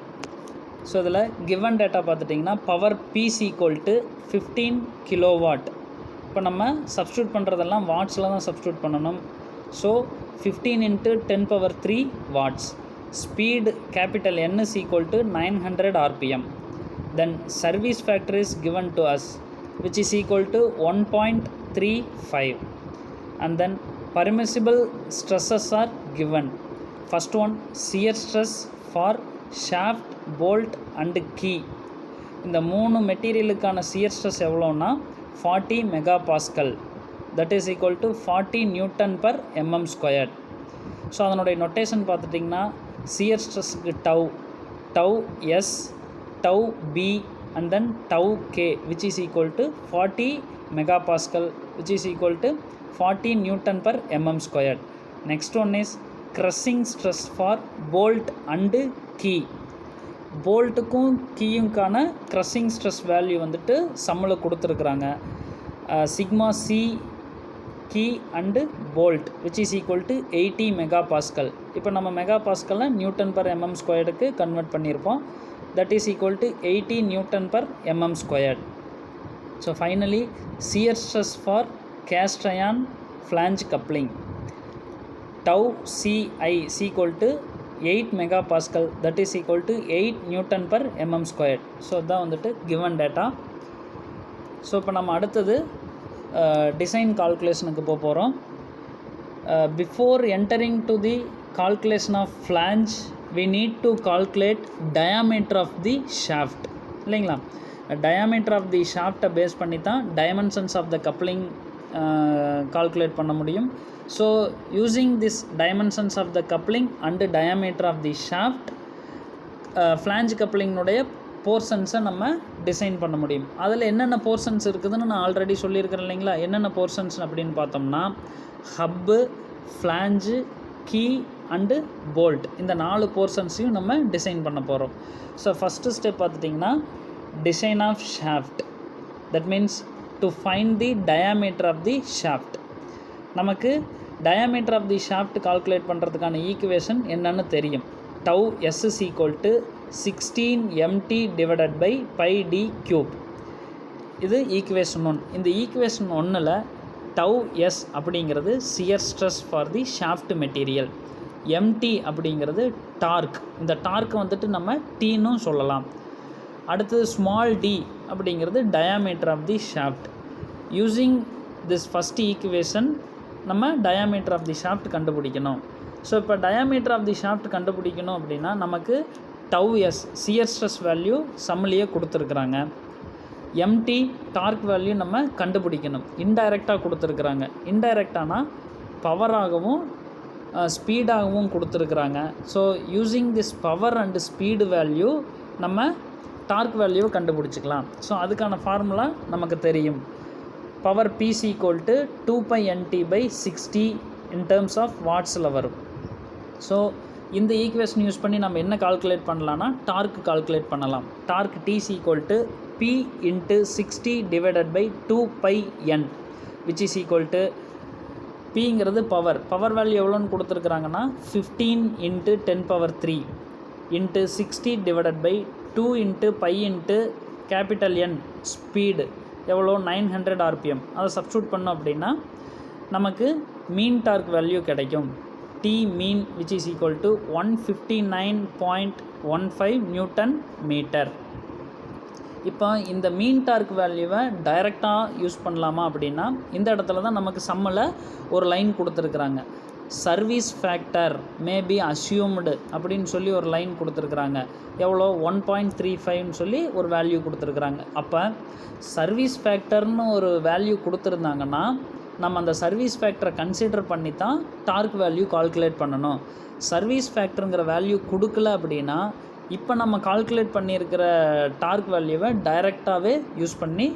ஸோ இதில் கிவன் டேட்டா பார்த்துட்டிங்கன்னா power P is equal to 15 kilowatt. இப்போ நம்ம சப்ஸ்டியூட் பண்ணுறதெல்லாம் வாட்ஸில் தான் சப்ஸ்டியூட் பண்ணணும். So 15 into 10 power 3 watts. Speed capital N is equal to 900 rpm. Then service factor is given to us, which is equal to 1.35. And then permissible stresses are given. First one, shear stress for shaft, bolt and key. இந்த மூணு மெட்டீரியலுக்கான shear stress எவ்வளோன்னா 40 megapascal. that is equal to 40 Newton per mm squared. So அதனுடைய நொட்டேஷன் பார்த்துட்டிங்கன்னா சியர் ஸ்ட்ரெஸ்க்கு tau s, tau b and then tau k which is equal to 40 megapascal which is equal to 40 Newton per mm squared. Next one is crushing stress for bolt and key. போல்ட்டுக்கும் கீயுக்கான க்ரஷிங் ஸ்ட்ரெஸ் வேல்யூ வந்துட்டு சம்மில் கொடுத்துருக்குறாங்க. Sigma c key and bolt which is equal to 80 megapascal. இப்போ நம்ம மெகாபாஸ்கல்னால் நியூட்டன் பர் எம்எம் ஸ்கொயர்டுக்கு கன்வெர்ட் பண்ணியிருப்போம். That is equal to 80 Newton per mm squared. So finally shear stress for cast iron flange coupling tau CI is equal to 8 megapascal, that is equal to 8 Newton per mm squared. So இதுதான் வந்துட்டு கிவன் டேட்டா. ஸோ இப்போ நம்ம அடுத்தது டிசைன் கால்குலேஷனுக்கு போகிறோம். Before entering to the calculation of flange, we need to calculate diameter of the shaft இல்லைங்களா. diameter of the shaft base பண்ணி தான் dimensions of the coupling calculate பண்ண முடியும். So using this dimensions of the coupling and diameter of the shaft, flange coupling உடைய போர்ஷன்ஸை நம்ம டிசைன் பண்ண முடியும். அதில் என்னென்ன போர்ஷன்ஸ் இருக்குதுன்னு நான் ஆல்ரெடி சொல்லியிருக்கிறேன் இல்லைங்களா. என்னென்ன போர்ஷன்ஸ் அப்படின்னு பார்த்தோம்னா hub, flange, key and bolt, இந்த 4 போர்ஷன்ஸையும் நம்ம டிசைன் பண்ண போகிறோம். ஸோ ஃபஸ்ட்டு ஸ்டெப் பார்த்துட்டிங்கன்னா design of shaft. That means to find the diameter of the shaft. நமக்கு diameter of the shaft calculate பண்ணுறதுக்கான ஈக்குவேஷன் என்னன்னு தெரியும். Tau s is equal to 16 mt divided by pi d cube. இது ஈக்குவேஷன் 1. இந்த ஈக்குவேஷன் 1ல் டவு எஸ் அப்படிங்கிறது shear stress for the shaft material, empty அப்படிங்கிறது டார்க். இந்த டார்க் வந்துட்டு நம்ம டீன்னு சொல்லலாம். அடுத்தது ஸ்மால் டி அப்படிங்கிறது diameter of the shaft. Using this first equation நம்ம டயாமீட்டர் ஆஃப் தி ஷாஃப்ட் கண்டுபிடிக்கணும். ஸோ இப்போ டயாமீட்டர் ஆஃப் தி ஷாஃப்ட் கண்டுபிடிக்கணும் அப்படின்னா நமக்கு tau S shear stress value சம்மிலேயே கொடுத்துருக்குறாங்க. எம்டி டார்க் வேல்யூ நம்ம கண்டுபிடிக்கணும். இன்டைரக்டாக கொடுத்துருக்குறாங்க. இன்டைரக்டானா பவராகவும் ஸ்பீடாகவும் கொடுத்துருக்குறாங்க. So using this power and speed value நம்ம டார்க் வேல்யூவை கண்டுபிடிச்சிக்கலாம். ஸோ அதுக்கான ஃபார்முலா நமக்கு தெரியும். Power P is equal to 2πnt/60 in terms of வாட்ஸில் வரும். ஸோ இந்த ஈக்குவேஷன் யூஸ் பண்ணி நம்ம என்ன கால்குலேட் பண்ணலான்னா டார்க் கால்குலேட் பண்ணலாம். Torque T is equal to P into 60 divided by 2πn which is equal to பிங்கிறது பவர் வேல்யூ எவ்வளோன்னு கொடுத்துருக்குறாங்கன்னா 15 into 10⁻³ into 60 divided by 2 into pi into capital N speed எவ்வளோ 900 RPM. அதை சப்ஸ்டியூட் பண்ணோம் அப்படின்னா நமக்கு மீன் டார்க் வேல்யூ கிடைக்கும். T mean which is equal to 159.15 Newton meter. இப்போ இந்த மீன் டார்க் வேல்யூவை டைரெக்டாக யூஸ் பண்ணலாமா அப்படின்னா இந்த இடத்துல தான் நமக்கு சம்மில் ஒரு லைன் கொடுத்துருக்குறாங்க. Service factor may be assumed அப்படின்னு சொல்லி ஒரு லைன் கொடுத்துருக்குறாங்க. எவ்வளோ 1.35ன்னு சொல்லி ஒரு வேல்யூ கொடுத்துருக்குறாங்க. அப்போ சர்வீஸ் ஃபேக்டர்னு ஒரு வேல்யூ கொடுத்துருந்தாங்கன்னா நம்ம அந்த சர்வீஸ் ஃபேக்டரை கன்சிடர் பண்ணி தான் டார்க் வேல்யூ கால்குலேட் பண்ணணும். சர்வீஸ் ஃபேக்டருங்கிற வேல்யூ கொடுக்கல அப்படின்னா இப்போ நம்ம கால்குலேட் பண்ணியிருக்கிற டார்க் வேல்யூவை டைரெக்டாகவே யூஸ் பண்ணி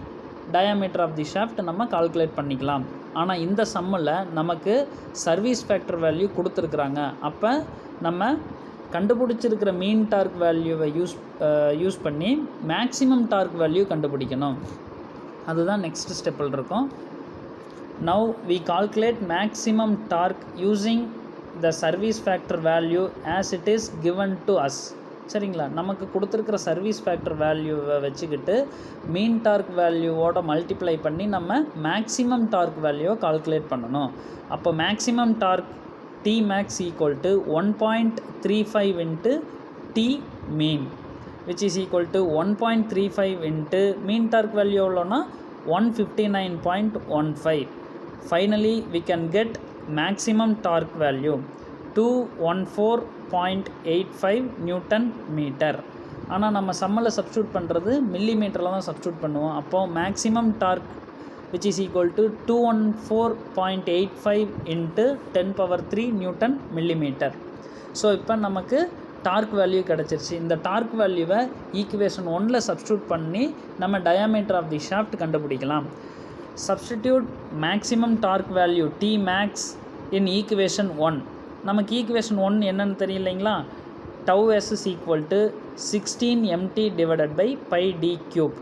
டயாமீட்டர் ஆஃப் தி ஷாஃப்ட் நம்ம கால்குலேட் பண்ணிக்கலாம். ஆனால் இந்த சம்மில் நமக்கு சர்வீஸ் ஃபேக்டர் வேல்யூ கொடுத்துருக்குறாங்க. அப்போ நம்ம கண்டுபிடிச்சிருக்கிற மீன் டார்க் வேல்யூவை யூஸ் பண்ணி மேக்ஸிமம் டார்க் வேல்யூ கண்டுபிடிக்கணும். அதுதான் நெக்ஸ்ட் ஸ்டெப்பில் இருக்கும். Now we calculate maximum torque using the service factor value as it is given to us. சரிங்களா. நமக்கு கொடுத்துருக்கிற சர்வீஸ் ஃபேக்டர் வேல்யூவை வச்சுக்கிட்டு மீன் டார்க் வேல்யூவோட மல்டிப்ளை பண்ணி நம்ம மேக்ஸிமம் டார்க் வேல்யூவை கால்குலேட் பண்ணணும். அப்போ maximum dark T max equal to 1.35 into T mean which is equal to 1.35 into mean torque value எவ்வளோனா 159.15. Finally we can get maximum torque value 214.85 Newton meter. ஆனால் நம்ம சம்மில் சப்ஸ்டியூட் பண்ணுறது மில்லிமீட்டரில் தான் சப்ஸ்டியூட் பண்ணுவோம். அப்போது maximum dark which is equal to 214.85 into 10⁻³ Newton millimeter. So இப்போ நமக்கு டார்க் வேல்யூ கிடச்சிருச்சு. இந்த டார்க் வேல்யூவை ஈக்குவேஷன் 1ல் சப்ஸ்டியூட் பண்ணி நம்ம டயாமீட்டர் ஆஃப் தி ஷாஃப்ட் கண்டுபிடிக்கலாம். Substitute maximum torque value T max in equation 1. நமக்கு ஈக்குவேஷன் 1 என்னன்னு தெரியலைங்களா. Tau s is equal to 16 mt divided by pi d cube.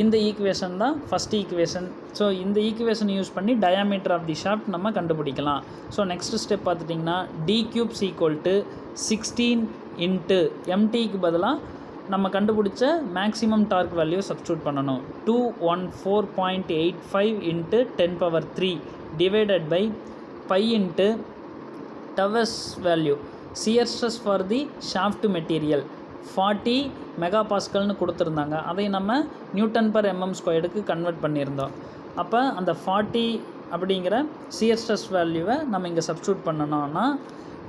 இந்த ஈக்குவேஷன் தான் ஃபஸ்ட் ஈக்குவேஷன். ஸோ இந்த ஈக்குவேஷன் யூஸ் பண்ணி டயாமீட்டர் ஆஃப் தி ஷாஃப்ட் நம்ம கண்டுபிடிக்கலாம். ஸோ நெக்ஸ்ட் ஸ்டெப் பார்த்துட்டிங்கன்னா d cube's equal to 16 into எம்டிக்கு பதிலாக நம்ம கண்டுபிடிச்ச மேக்ஸிமம் டார்க் வேல்யூ சப்ஸ்டியூட் பண்ணணும். 214.85 into 10⁻³ divided by pi into tau s value shear stress for the shaft material 40 மெகா பாஸ்கல்னு கொடுத்துருந்தாங்க. அதை நம்ம நியூட்டன் பர் mm ஸ்கொயர்டுக்கு கன்வெர்ட் பண்ணியிருந்தோம். அப்போ அந்த 40 அப்படிங்கிற சியர் ஸ்ட்ரெஸ் வேல்யூவை நம்ம இங்கே சப்ஸ்டியூட் பண்ணணும்னா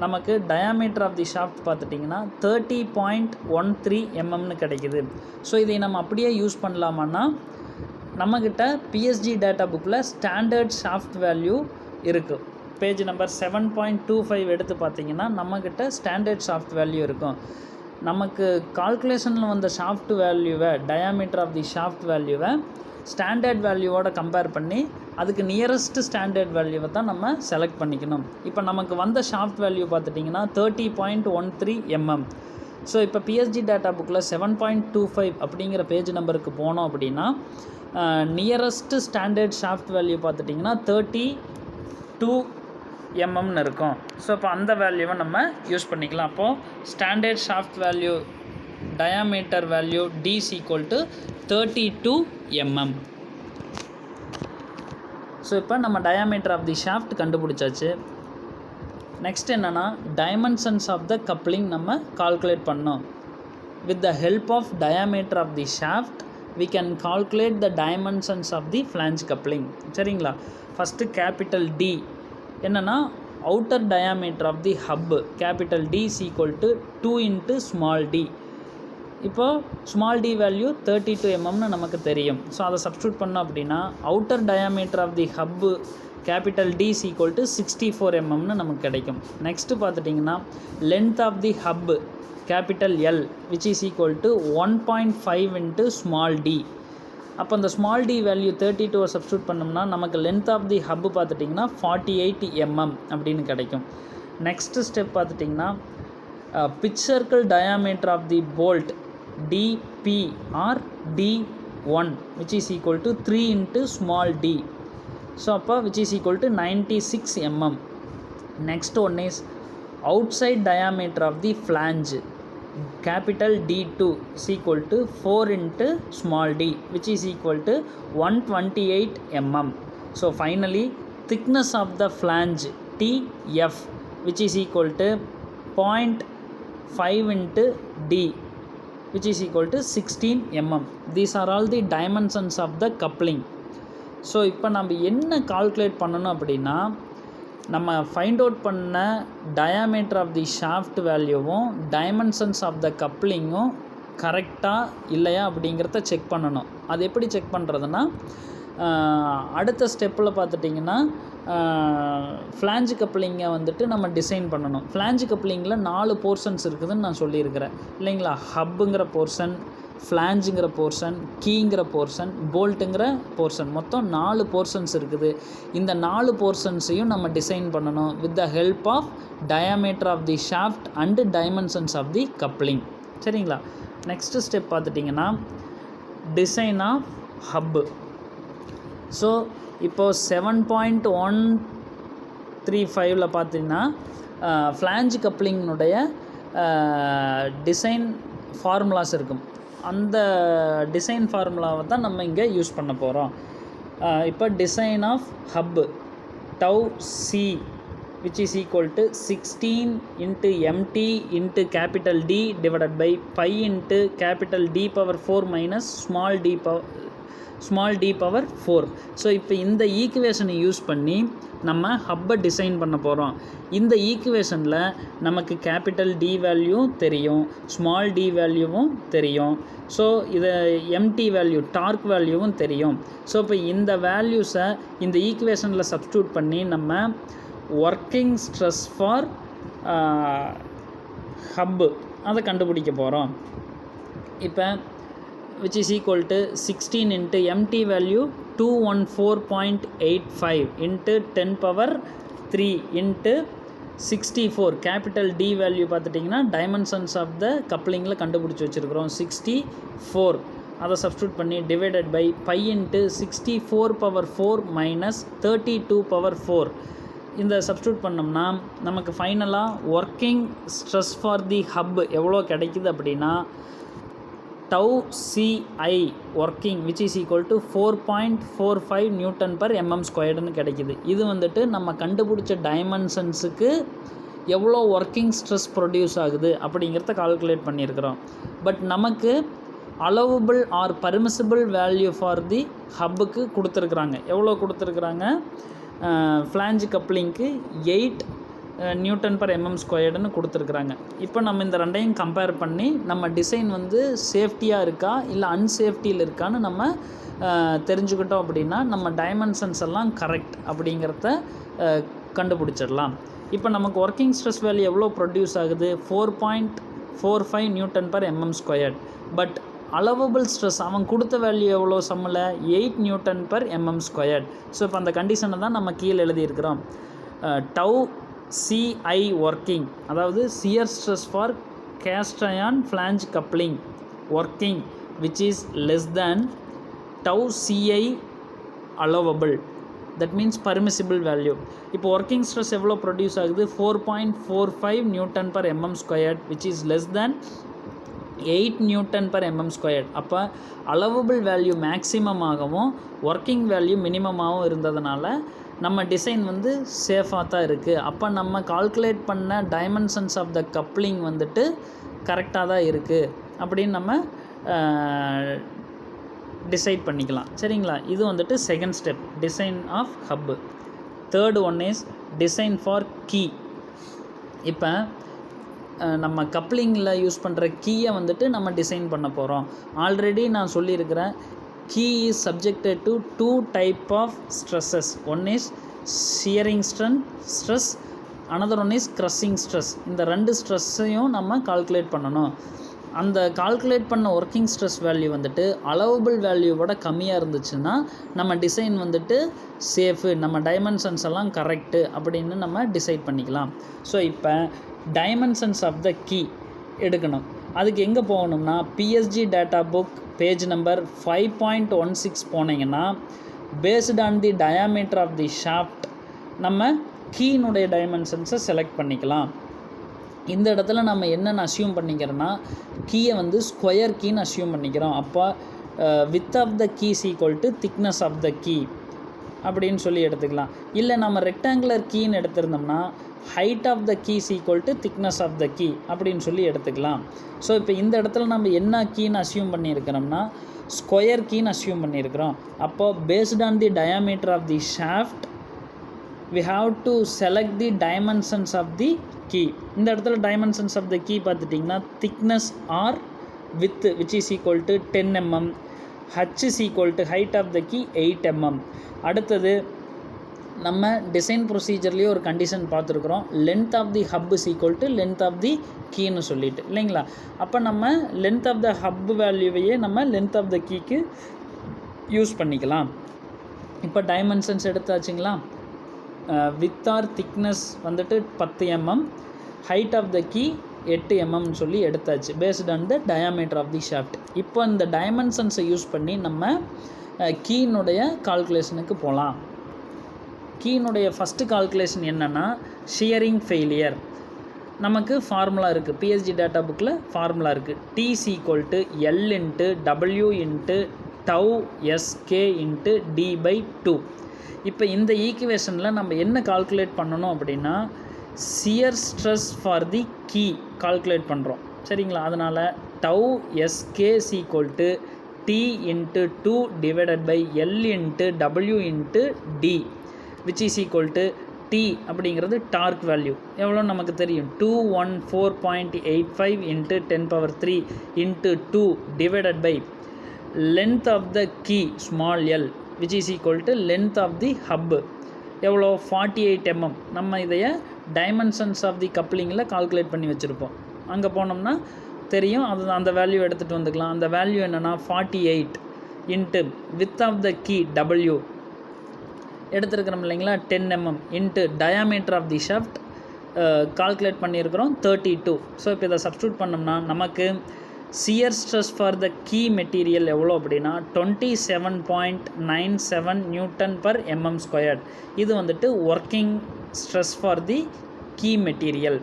நமக்கு டயாமீட்டர் ஆஃப் தி ஷாஃப்ட் பார்த்துட்டிங்கன்னா 30.13 mm கிடைக்குது. ஸோ இதை நம்ம அப்படியே யூஸ் பண்ணலாமான்னா நம்மக்கிட்ட பிஎஸ்ஜி டேட்டா புக்கில் ஸ்டாண்டர்ட் ஷாஃப்ட் வேல்யூ இருக்குது. பேஜ் நம்பர் 7.25 எடுத்து பார்த்திங்கன்னா நம்மக்கிட்ட ஸ்டாண்டர்ட் ஷாஃப்ட் வேல்யூ இருக்கும். நமக்கு கால்குலேஷனில் வந்த ஷாஃப்ட் வேல்யூவை டயாமீட்டர் ஆஃப் தி ஷாஃப்ட் வேல்யூவை ஸ்டாண்டர்ட் வேல்யூவோட கம்பேர் பண்ணி அதுக்கு நியரஸ்ட் ஸ்டாண்டர்ட் வேல்யூவை தான் நம்ம செலக்ட் பண்ணிக்கணும். இப்போ நமக்கு வந்த ஷாஃப்ட் வேல்யூ பார்த்துட்டிங்கன்னா 30.13 mm. ஸோ இப்போ பிஎஸ்ஜி டேட்டா புக்கில் 7.25 அப்படிங்கிற பேஜ் நம்பருக்கு போனோம் அப்படின்னா நியரஸ்ட் ஸ்டாண்டர்ட் ஷாஃப்ட் வேல்யூ பார்த்துட்டிங்கன்னா 32 mm இருக்கும். ஸோ இப்போ அந்த வேல்யூவை நம்ம யூஸ் பண்ணிக்கலாம். அப்போது standard shaft value diameter value D is equal to 32 mm. So இப்போ நம்ம டயாமீட்டர் ஆஃப் தி ஷாஃப்ட் கண்டுபிடிச்சாச்சு. நெக்ஸ்ட் என்னென்னா டைமென்ஷன்ஸ் ஆஃப் த கப்ளிங் நம்ம கால்குலேட் பண்ணோம். With the help of diameter of the shaft we can calculate the dimensions of the flange coupling. சரிங்களா? ஃபஸ்ட்டு கேபிட்டல் D என்னென்னா outer diameter of the hub capital D is equal to 2 into small d. இப்போது ஸ்மால் d வேல்யூ 32 mm நமக்கு தெரியும். ஸோ அதை சப்ஸ்டியூட் பண்ணோம் அப்படின்னா outer diameter of the hub capital D is equal to 64 mm நமக்கு கிடைக்கும். நெக்ஸ்ட்டு பார்த்துட்டிங்கன்னா length of the hub capital L which is equal to 1.5 into small d. அப்போ அந்த ஸ்மால் d வேல்யூ 32 சப்ஸ்டியூட் பண்ணோம்னா நமக்கு லென்த் ஆஃப் தி ஹப் பார்த்துட்டிங்கன்னா 48 mm அப்படின்னு கிடைக்கும். நெக்ஸ்ட்டு ஸ்டெப் பார்த்துட்டிங்கன்னா pitch circle diameter of the bolt DP or D1 which is equal to 3 into small d. So அப்போ which is equal to 96 mm. Next one is outside diameter of the flange capital D2 is equal to 4 into small d which is equal to 128 mm. So finally thickness of the flange TF which is equal to 0.5 into d which is equal to 16 mm. These are all the dimensions of the coupling. So இப்போ நம்ம என்ன கால்குலேட் பண்ணணும் அப்படின்னா நம்ம ஃபைண்ட் அவுட் பண்ண டயாமீட்டர் ஆஃப் தி ஷாஃப்ட் வேல்யூவும் டைமென்ஷன்ஸ் ஆஃப் த கப்ளிங்கும் கரெக்டாக இல்லையா அப்படிங்கிறத செக் பண்ணணும். அது எப்படி செக் பண்ணுறதுன்னா அடுத்த ஸ்டெப்பில் பார்த்துட்டிங்கன்னா ஃப்ளாஞ்ச் கப்ளிங்கை வந்துட்டு நம்ம டிசைன் பண்ணணும். ஃப்ளாஞ்ச் கப்ளிங்கில் 4 போர்ஷன்ஸ் இருக்குதுன்னு நான் சொல்லியிருக்கிறேன் இல்லைங்களா? ஹப்புங்கிற போர்ஷன், ஃப்ளாஞ்சுங்கிற போர்ஷன், கீங்கிற போர்ஷன், போல்ட்டுங்கிற போர்ஷன், மொத்தம் 4 போர்ஷன்ஸ் இருக்குது. இந்த 4 போர்ஷன்ஸையும் நம்ம டிசைன் பண்ணணும் with the help of diameter of the shaft and dimensions of the coupling. சரிங்களா? நெக்ஸ்ட் ஸ்டெப் பார்த்துட்டிங்கன்னா டிசைன் ஆஃப் ஹப்பு. ஸோ இப்போது 7.135 பார்த்தீங்கன்னா ஃப்ளாஞ்ச் கப்ளிங்கினுடைய டிசைன் ஃபார்முலாஸ் இருக்கும். அந்த டிசைன் ஃபார்முலாவை தான் நம்ம இங்கே யூஸ் பண்ண போகிறோம். இப்போ design of hub tau C which is equal to 16 into mt into capital D divided by pi into capital D power 4 minus small d power 4. So இப்போ இந்த ஈக்குவேஷனை யூஸ் பண்ணி நம்ம ஹப்பை டிசைன் பண்ண போகிறோம். இந்த ஈக்குவேஷனில் நமக்கு கேபிட்டல் D வேல்யூவும் தெரியும், ஸ்மால் d வேல்யூவும் தெரியும். ஸோ இதை எம்டி வேல்யூ டார்க் வேல்யூவும் தெரியும். ஸோ இப்போ இந்த வேல்யூஸை இந்த ஈக்குவேஷனில் சப்ஸ்டியூட் பண்ணி நம்ம ஒர்க்கிங் ஸ்ட்ரெஸ் ஃபார் ஹப்பு அதை கண்டுபிடிக்க போகிறோம். இப்போ which is equal to 16 into mt value 214.85 into 10 power 3 into 64 capital D value பார்த்துட்டிங்கன்னா டைமென்ஷன்ஸ் ஆஃப் த கப்ளிங்கில் கண்டுபிடிச்சி வச்சுருக்கிறோம் 64. அதை சப்ஸ்டியூட் பண்ணி divided by pi into 64 power 4 minus 32 power 4 இந்த சப்ஸ்டியூட் பண்ணோம்னா நமக்கு ஃபைனலாக working stress for the hub எவ்வளோ கிடைக்குது அப்படின்னா tau CI working which is equal to 4.45 Newton per mm squaredனு கிடைக்குது. இது வந்துட்டு நம்ம கண்டுபிடிச்ச டைமென்ஷன்ஸுக்கு எவ்வளோ ஒர்க்கிங் ஸ்ட்ரெஸ் ப்ரொடியூஸ் ஆகுது அப்படிங்கிறத கால்குலேட் பண்ணியிருக்கிறோம். பட் நமக்கு allowable or permissible value for the ஹப்புக்கு கொடுத்துருக்குறாங்க. எவ்வளோ கொடுத்துருக்குறாங்க? ஃப்ளாஞ்ச் கப்ளிங்க்கு 8 Nm/mm² கொடுத்துருக்குறாங்க. இப்போ நம்ம இந்த ரெண்டையும் கம்பேர் பண்ணி நம்ம டிசைன் வந்து சேஃப்டியாக இருக்கா இல்லை அன்சேஃப்டியில் இருக்கான்னு நம்ம தெரிஞ்சுக்கிட்டோம் அப்படின்னா நம்ம டைமென்ஷன்ஸ் எல்லாம் கரெக்ட் அப்படிங்கிறத கண்டுபிடிச்சிடலாம். இப்போ நமக்கு ஒர்க்கிங் ஸ்ட்ரெஸ் வேல்யூ எவ்வளோ ப்ரொடியூஸ் ஆகுது? 4.45 Nm/mm². பட் அலோவபிள் ஸ்ட்ரெஸ் அவன் கொடுத்த வேல்யூ எவ்வளோ சம்மில்? 8 Nm/mm². ஸோ இப்போ அந்த கண்டிஷனை தான் நம்ம கீழே எழுதியிருக்கிறோம். டவு CI ஒர்க்கிங், அதாவது shear stress for cast iron flange coupling working which is less than tau CI allowable, that means permissible value. இப்போ ஒர்க்கிங் ஸ்ட்ரெஸ் எவ்வளோ ப்ரொடியூஸ் ஆகுது? 4.45 Nm/mm² which is less than 8 Nm/mm². அப்போ அலோவபிள் வேல்யூ மேக்ஸிமமாகவும் ஒர்க்கிங் வேல்யூ மினிமமாகவும் இருந்ததுனால நம்ம டிசைன் வந்து சேஃபாக தான் இருக்குது. அப்போ நம்ம கால்குலேட் பண்ண டைமென்ஷன்ஸ் ஆஃப் த கப்ளிங் வந்துட்டு கரெக்டாக தான் இருக்குது அப்படின்னு நம்ம டிசைட் பண்ணிக்கலாம். சரிங்களா? இது வந்துட்டு second step, design of hub. Third one is design for key. இப்போ நம்ம கப்ளிங்கில் யூஸ் பண்ணுற கீயை வந்துட்டு நம்ம டிசைன் பண்ண போகிறோம். ஆல்ரெடி நான் சொல்லியிருக்கிறேன், key is subjected to 2 type of stresses. One is shearing stress, another one is crushing stress. இந்த ரெண்டு ஸ்ட்ரெஸ்ஸையும் நம்ம கால்குலேட் பண்ணணும். அந்த கால்குலேட் பண்ண ஒர்க்கிங் ஸ்ட்ரெஸ் வேல்யூ வந்துட்டு அலோவபிள் வேல்யூவோட கம்மியாக இருந்துச்சுன்னா நம்ம டிசைன் வந்துட்டு சேஃபு, நம்ம டைமென்ஷன்ஸ் எல்லாம் கரெக்டு அப்படின்னு நம்ம டிசைட் பண்ணிக்கலாம். ஸோ இப்போ டைமென்ஷன்ஸ் ஆஃப் த கீ எடுக்கணும். அதுக்கு எங்கே போகணும்னா PSG data book page number 5.16 போனீங்கன்னா based on the diameter of the shaft நம்ம கீனுடைய டைமென்ஷன்ஸை செலக்ட் பண்ணிக்கலாம். இந்த இடத்துல நம்ம என்னென்னு அஸ்யூம் பண்ணிக்கிறோன்னா கீயை வந்து ஸ்கொயர் கீன்னு அஸ்யூம் பண்ணிக்கிறோம். அப்போ width of the keys equal to thickness of the key அப்படின்னு சொல்லி எடுத்துக்கலாம். இல்லை நம்ம ரெக்டாங்குலர் கீன்னு எடுத்திருந்தோம்னா height of the keys equal to thickness of the key அப்படின்னு சொல்லி எடுத்துக்கலாம். ஸோ இப்போ இந்த இடத்துல நம்ம என்ன கீன்னு அஸ்யூம் பண்ணியிருக்கிறோம்னா ஸ்கொயர் கீன்னு அஸ்யூம் பண்ணியிருக்கிறோம். அப்போ based on the diameter of the shaft we have to select the dimensions of the key. இந்த இடத்துல dimensions of the key பார்த்துட்டிங்கன்னா thickness or width which is equal to 10 mm, h is equal to height of the key 8 mm. அடுத்தது நம்ம டிசைன் ப்ரொசீஜர்லேயே ஒரு கண்டிஷன் பார்த்துருக்குறோம், length of the hub is equal to length of the கீன்னு சொல்லிட்டு இல்லைங்களா. அப்போ நம்ம லென்த் ஆஃப் த ஹப் வேல்யூவையே நம்ம லென்த் ஆஃப் த கீக்கு யூஸ் பண்ணிக்கலாம். இப்போ டைமென்ஷன்ஸ் எடுத்தாச்சுங்களா. வித் ஆர் திக்னஸ் வந்துட்டு 10 mm, height of the key 8 mm சொல்லி எடுத்தாச்சு based on the diameter of the shaft. இப்போ இந்த டைமென்ஷன்ஸை யூஸ் பண்ணி நம்ம கீனுடைய கால்குலேஷனுக்கு போகலாம். கீனுடைய ஃபஸ்ட்டு கால்குலேஷன் என்னென்னா ஷியரிங் ஃபெயிலியர். நமக்கு ஃபார்முலா இருக்குது, PSG டேட்டா புக்கில் ஃபார்முலா இருக்குது. T is equal to L into W into tau SK into D/2. இப்போ இந்த ஈக்குவேஷனில் நம்ம என்ன கால்குலேட் பண்ணணும் அப்படின்னா shear stress for the key calculate பண்ணுறோம். சரிங்களா? அதனால் tau SK is equal to T into 2 divided by L into W into D which is equal to T அப்படிங்கிறது டார்க் வேல்யூ எவ்வளோ நமக்கு தெரியும், 214.85 into 10⁻³ into 2 divided by length of the key small l which is equal to length of the hub எவ்வளோ 48 mm. நம்ம இதைய டைமென்ஷன்ஸ் ஆஃப் தி கப்ளிங்கில் கால்குலேட் பண்ணி வச்சுருப்போம். அங்கே போனோம்னா தெரியும், அது அந்த வேல்யூ எடுத்துகிட்டு வந்துக்கலாம். அந்த வேல்யூ என்னென்னா 48 into width of the key W எடுத்துருக்கிறோம் இல்லைங்களா 10 mm into diameter of the shaft calculate பண்ணியிருக்கிறோம் 32. ஸோ இப்போ இதை சப்ஸ்டியூட் பண்ணோம்னா நமக்கு shear stress for the key material எவ்வளோ அப்படின்னா 27.97 Nm/mm². இது வந்துட்டு working stress for the key material.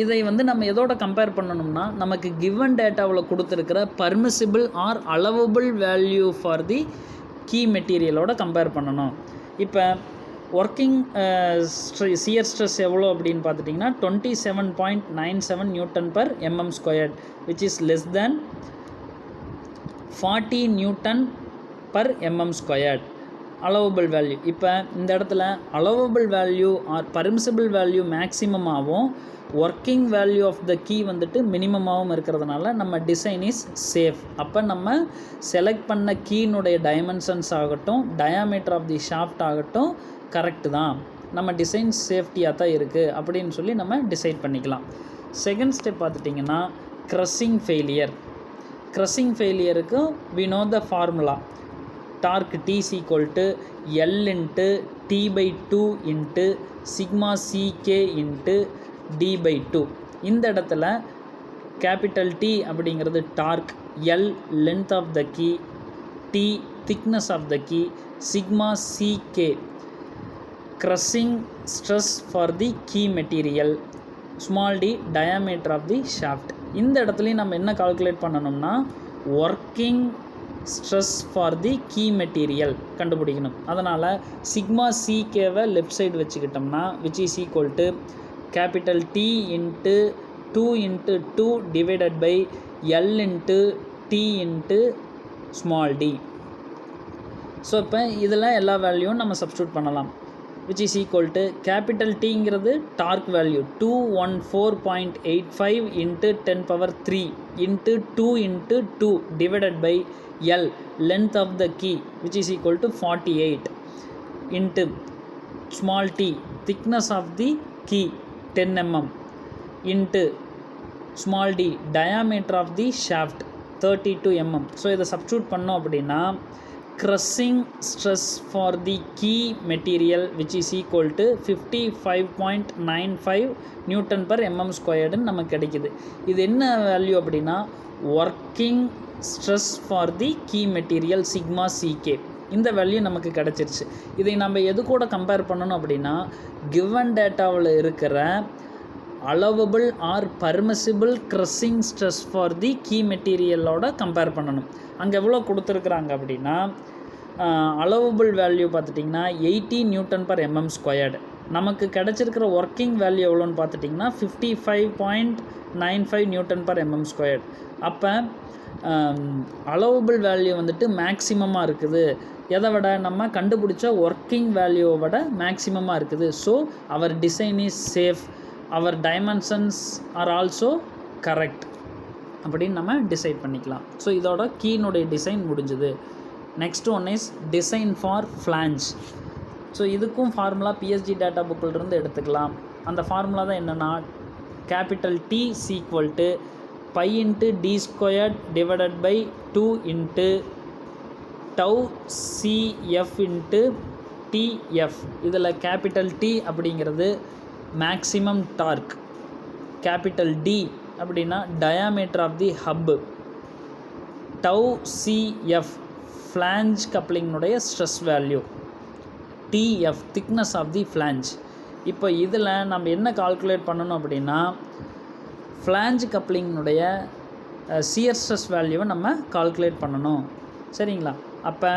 இதை வந்து நம்ம எதோட கம்பேர் பண்ணணும்னா நமக்கு கிவன் டேட்டாவில் கொடுத்துருக்கிற permissible or allowable value for the key மெட்டீரியலோட கம்பேர் பண்ணணும். இப்போ ஒர்க்கிங் சியர் ஸ்ட்ரெஸ் எவ்வளோ அப்படின்னு பார்த்துட்டிங்கன்னா 27.97 Nm/mm² which is less than 40 Newton per mm squared allowable value. இப்போ இந்த இடத்துல allowable value or permissible value மேக்ஸிமமாகவும் working value of the key வந்துட்டு மினிமமாகவும் இருக்கிறதுனால நம்ம டிசைன் இஸ் சேஃப். அப்போ நம்ம செலக்ட் பண்ண கீனுடைய டைமென்ஷன்ஸ் ஆகட்டும், டயாமீட்டர் ஆஃப் தி ஷாஃப்ட் ஆகட்டும் கரெக்டு தான், நம்ம டிசைன் சேஃப்டியாக தான் இருக்குது அப்படின்னு சொல்லி நம்ம டிசைட் பண்ணிக்கலாம். செகண்ட் ஸ்டெப் பார்த்துட்டிங்கன்னா க்ரஷிங் ஃபெயிலியர். க்ரஷிங் ஃபெயிலியருக்கு we know the formula. Torque T is equal to L into T/2 into sigma CK into D/2. இந்த இடத்துல கேபிட்டல் T அப்படிங்கிறது dark, L length of the key, T thickness of the key, sigma CK crushing stress for the key material, small d diameter of the shaft. இந்த இடத்துலையும் நம்ம என்ன கால்குலேட் பண்ணணும்னா working stress for the key material கண்டுபிடிக்கணும். அதனால் சிக்மா சிகேவை லெஃப்ட் சைடு வச்சுக்கிட்டோம்னா which is equal to capital T into 2 into 2 divided by L into T into small d. So இப்போ இதில் எல்லா வேல்யூவும் நம்ம சப்ஸ்டியூட் பண்ணலாம். which is equal to capital Tங்கிறது torque value 214.85 into 10 power 3 into 2 into 2 divided by L length of the key which is equal to 48 into small t thickness of the key 10 mm into small d diameter of the shaft 32 mm. So இதை சப்ஸ்டியூட் பண்ணோம் அப்படின்னா crushing stress for the key material which is equal to 55.95 Newton per mm squared நமக்கு கிடைக்குது. இது என்ன வேல்யூ அப்படின்னா working stress for the key material sigma CK. இந்த வேல்யூ நமக்கு கிடச்சிருச்சு. இதை நம்ம எது கூட கம்பேர் பண்ணணும் அப்படின்னா கிவன் டேட்டாவில் இருக்கிற allowable or permissible crushing stress for the key மெட்டீரியலோட கம்பேர் பண்ணணும். அங்கே எவ்வளோ கொடுத்துருக்குறாங்க அப்படின்னா அலோவபிள் வேல்யூ பார்த்துட்டிங்கன்னா 80 நியூட்டன் பர் mm ஸ்கொயர்டு. நமக்கு கிடச்சிருக்கிற ஒர்க்கிங் வேல்யூ எவ்வளோன்னு பார்த்துட்டிங்கன்னா 55.95 நியூட்டன் பர் mm ஸ்கொயர்டு. அப்போ அலோவபிள் வேல்யூ வந்துட்டு மேக்ஸிமமாக இருக்குது. எதை விட நம்ம கண்டுபிடிச்ச ஒர்க்கிங் வேல்யூவை விட மேக்ஸிமமாக இருக்குது. So our design is safe, our dimensions are also correct அப்படின்னு நம்ம டிசைட் பண்ணிக்கலாம். ஸோ இதோட கீனுடைய டிசைன் முடிஞ்சுது. Next one is design for flange. So இதுக்கும் ஃபார்முலா பிஎஸ்ஜி டேட்டா புக்கிலிருந்து எடுத்துக்கலாம். அந்த ஃபார்முலா தான் என்னென்னா capital T equal to pi into D squared divided by 2 into tau CF into TF. இதில் கேபிட்டல் T அப்படிங்கிறது மேக்ஸிமம் டார்க், கேபிட்டல் D அப்படின்னா diameter of the hub, tau CF flange கப்ளிங்னுடைய stress value, TF thickness of the flange. இப்போ இதில் நம்ம என்ன கால்குலேட் பண்ணணும் அப்படின்னா ஃப்ளாஞ்ச் கப்ளிங்னுடைய சியர் ஸ்ட்ரெஸ் வேல்யூவை நம்ம கால்குலேட் பண்ணணும். சரிங்களா? அப்போ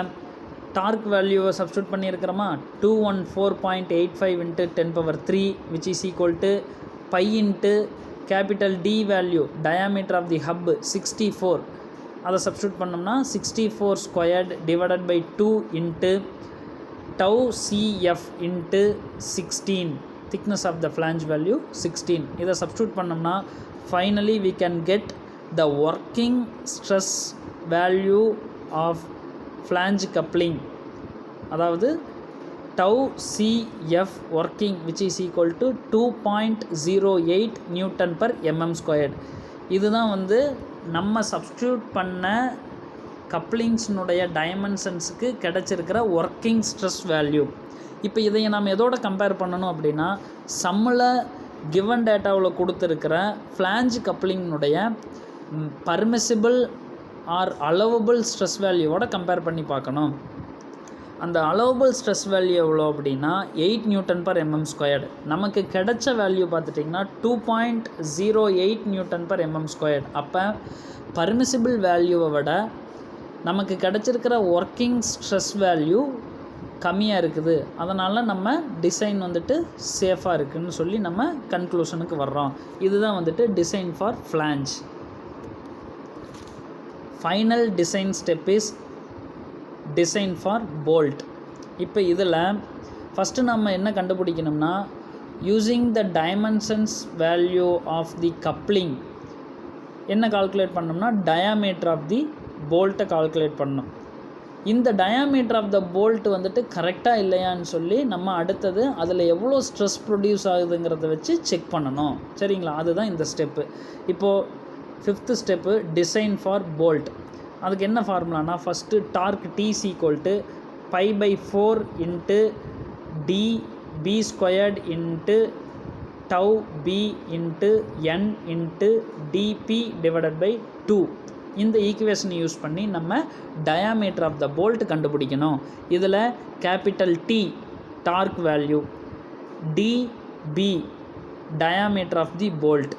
டார்க் வேல்யூவை சப்ஸ்டியூட் பண்ணியிருக்கிறோமா 214.85 into 10 power 3 which is equal to pi into capital D value diameter of the hub 64. அதை சப்ஸ்டியூட் பண்ணோம்னா 64 squared divided by 2 into tau CF into 16 thickness of the flange value 16. இதை சப்ஸ்டியூட் பண்ணோம்னா finally we can get the working stress value of flange coupling, அதாவது tau CF working which is equal to 2.08 Newton per mm squared. இதுதான் வந்து நம்ம சப்ஸ்டியூட் பண்ண கப்ளிங்ஸ்னுடைய டைமென்ஷன்ஸுக்கு கிடச்சிருக்கிற ஒர்க்கிங் ஸ்ட்ரெஸ் வேல்யூ. இப்போ இதை நம்ம எதோட கம்பேர் பண்ணணும் அப்படின்னா சம்மில் கிவன் டேட்டாவில் கொடுத்துருக்கிற ஃப்ளாஞ்ச் கப்ளிங்னுடைய பர்மிசிபிள் ஆர் அலோவபிள் ஸ்ட்ரெஸ் வேல்யூவோட கம்பேர் பண்ணி பார்க்கணும். அந்த அலோவபிள் ஸ்ட்ரெஸ் வேல்யூ எவ்வளோ அப்படின்னா 8 நியூட்டன் பர் mm ஸ்கொயர்டு. நமக்கு கிடைச்ச வேல்யூ பார்த்துட்டிங்கன்னா 2.08 நியூட்டன் பர் mm ஸ்கொயர்டு. அப்போ பர்மிசிபிள் வேல்யூவை விட நமக்கு கிடச்சிருக்கிற ஒர்க்கிங் ஸ்ட்ரெஸ் வேல்யூ கம்மியாக இருக்குது. அதனால் நம்ம டிசைன் வந்துட்டு சேஃபாக இருக்குதுன்னு சொல்லி நம்ம கன்க்ளூஷனுக்கு வர்றோம். இதுதான் வந்துட்டு design for flange. Final design step is design for bolt. இப்போ இதில் ஃபஸ்ட்டு நம்ம என்ன கண்டுபிடிக்கணும்னா, using the dimensions value of the coupling என்ன கால்குலேட் பண்ணோம்னா, டயாமீட்டர் ஆஃப் தி போல்ட்டை கால்குலேட் பண்ணணும். இந்த டயாமீட்டர் ஆஃப் த போல்ட் வந்துட்டு கரெக்டாக இல்லையான்னு சொல்லி நம்ம அடுத்தது அதில் எவ்வளோ ஸ்ட்ரெஸ் ப்ரொடியூஸ் ஆகுதுங்கிறத வச்சு செக் பண்ணணும். சரிங்களா, அதுதான் இந்த ஸ்டெப்பு. இப்போது 5th step design for bolt. அதுக்கு என்ன ஃபார்முலானா, first torque T is equal to π/4 into dB² into tau b into n into dP/2. இந்த ஈக்குவேஷனை யூஸ் பண்ணி நம்ம டயாமீட்டர் ஆஃப் த போல்ட் கண்டுபிடிக்கணும். இதில் capital T torque value, dB diameter of the bolt,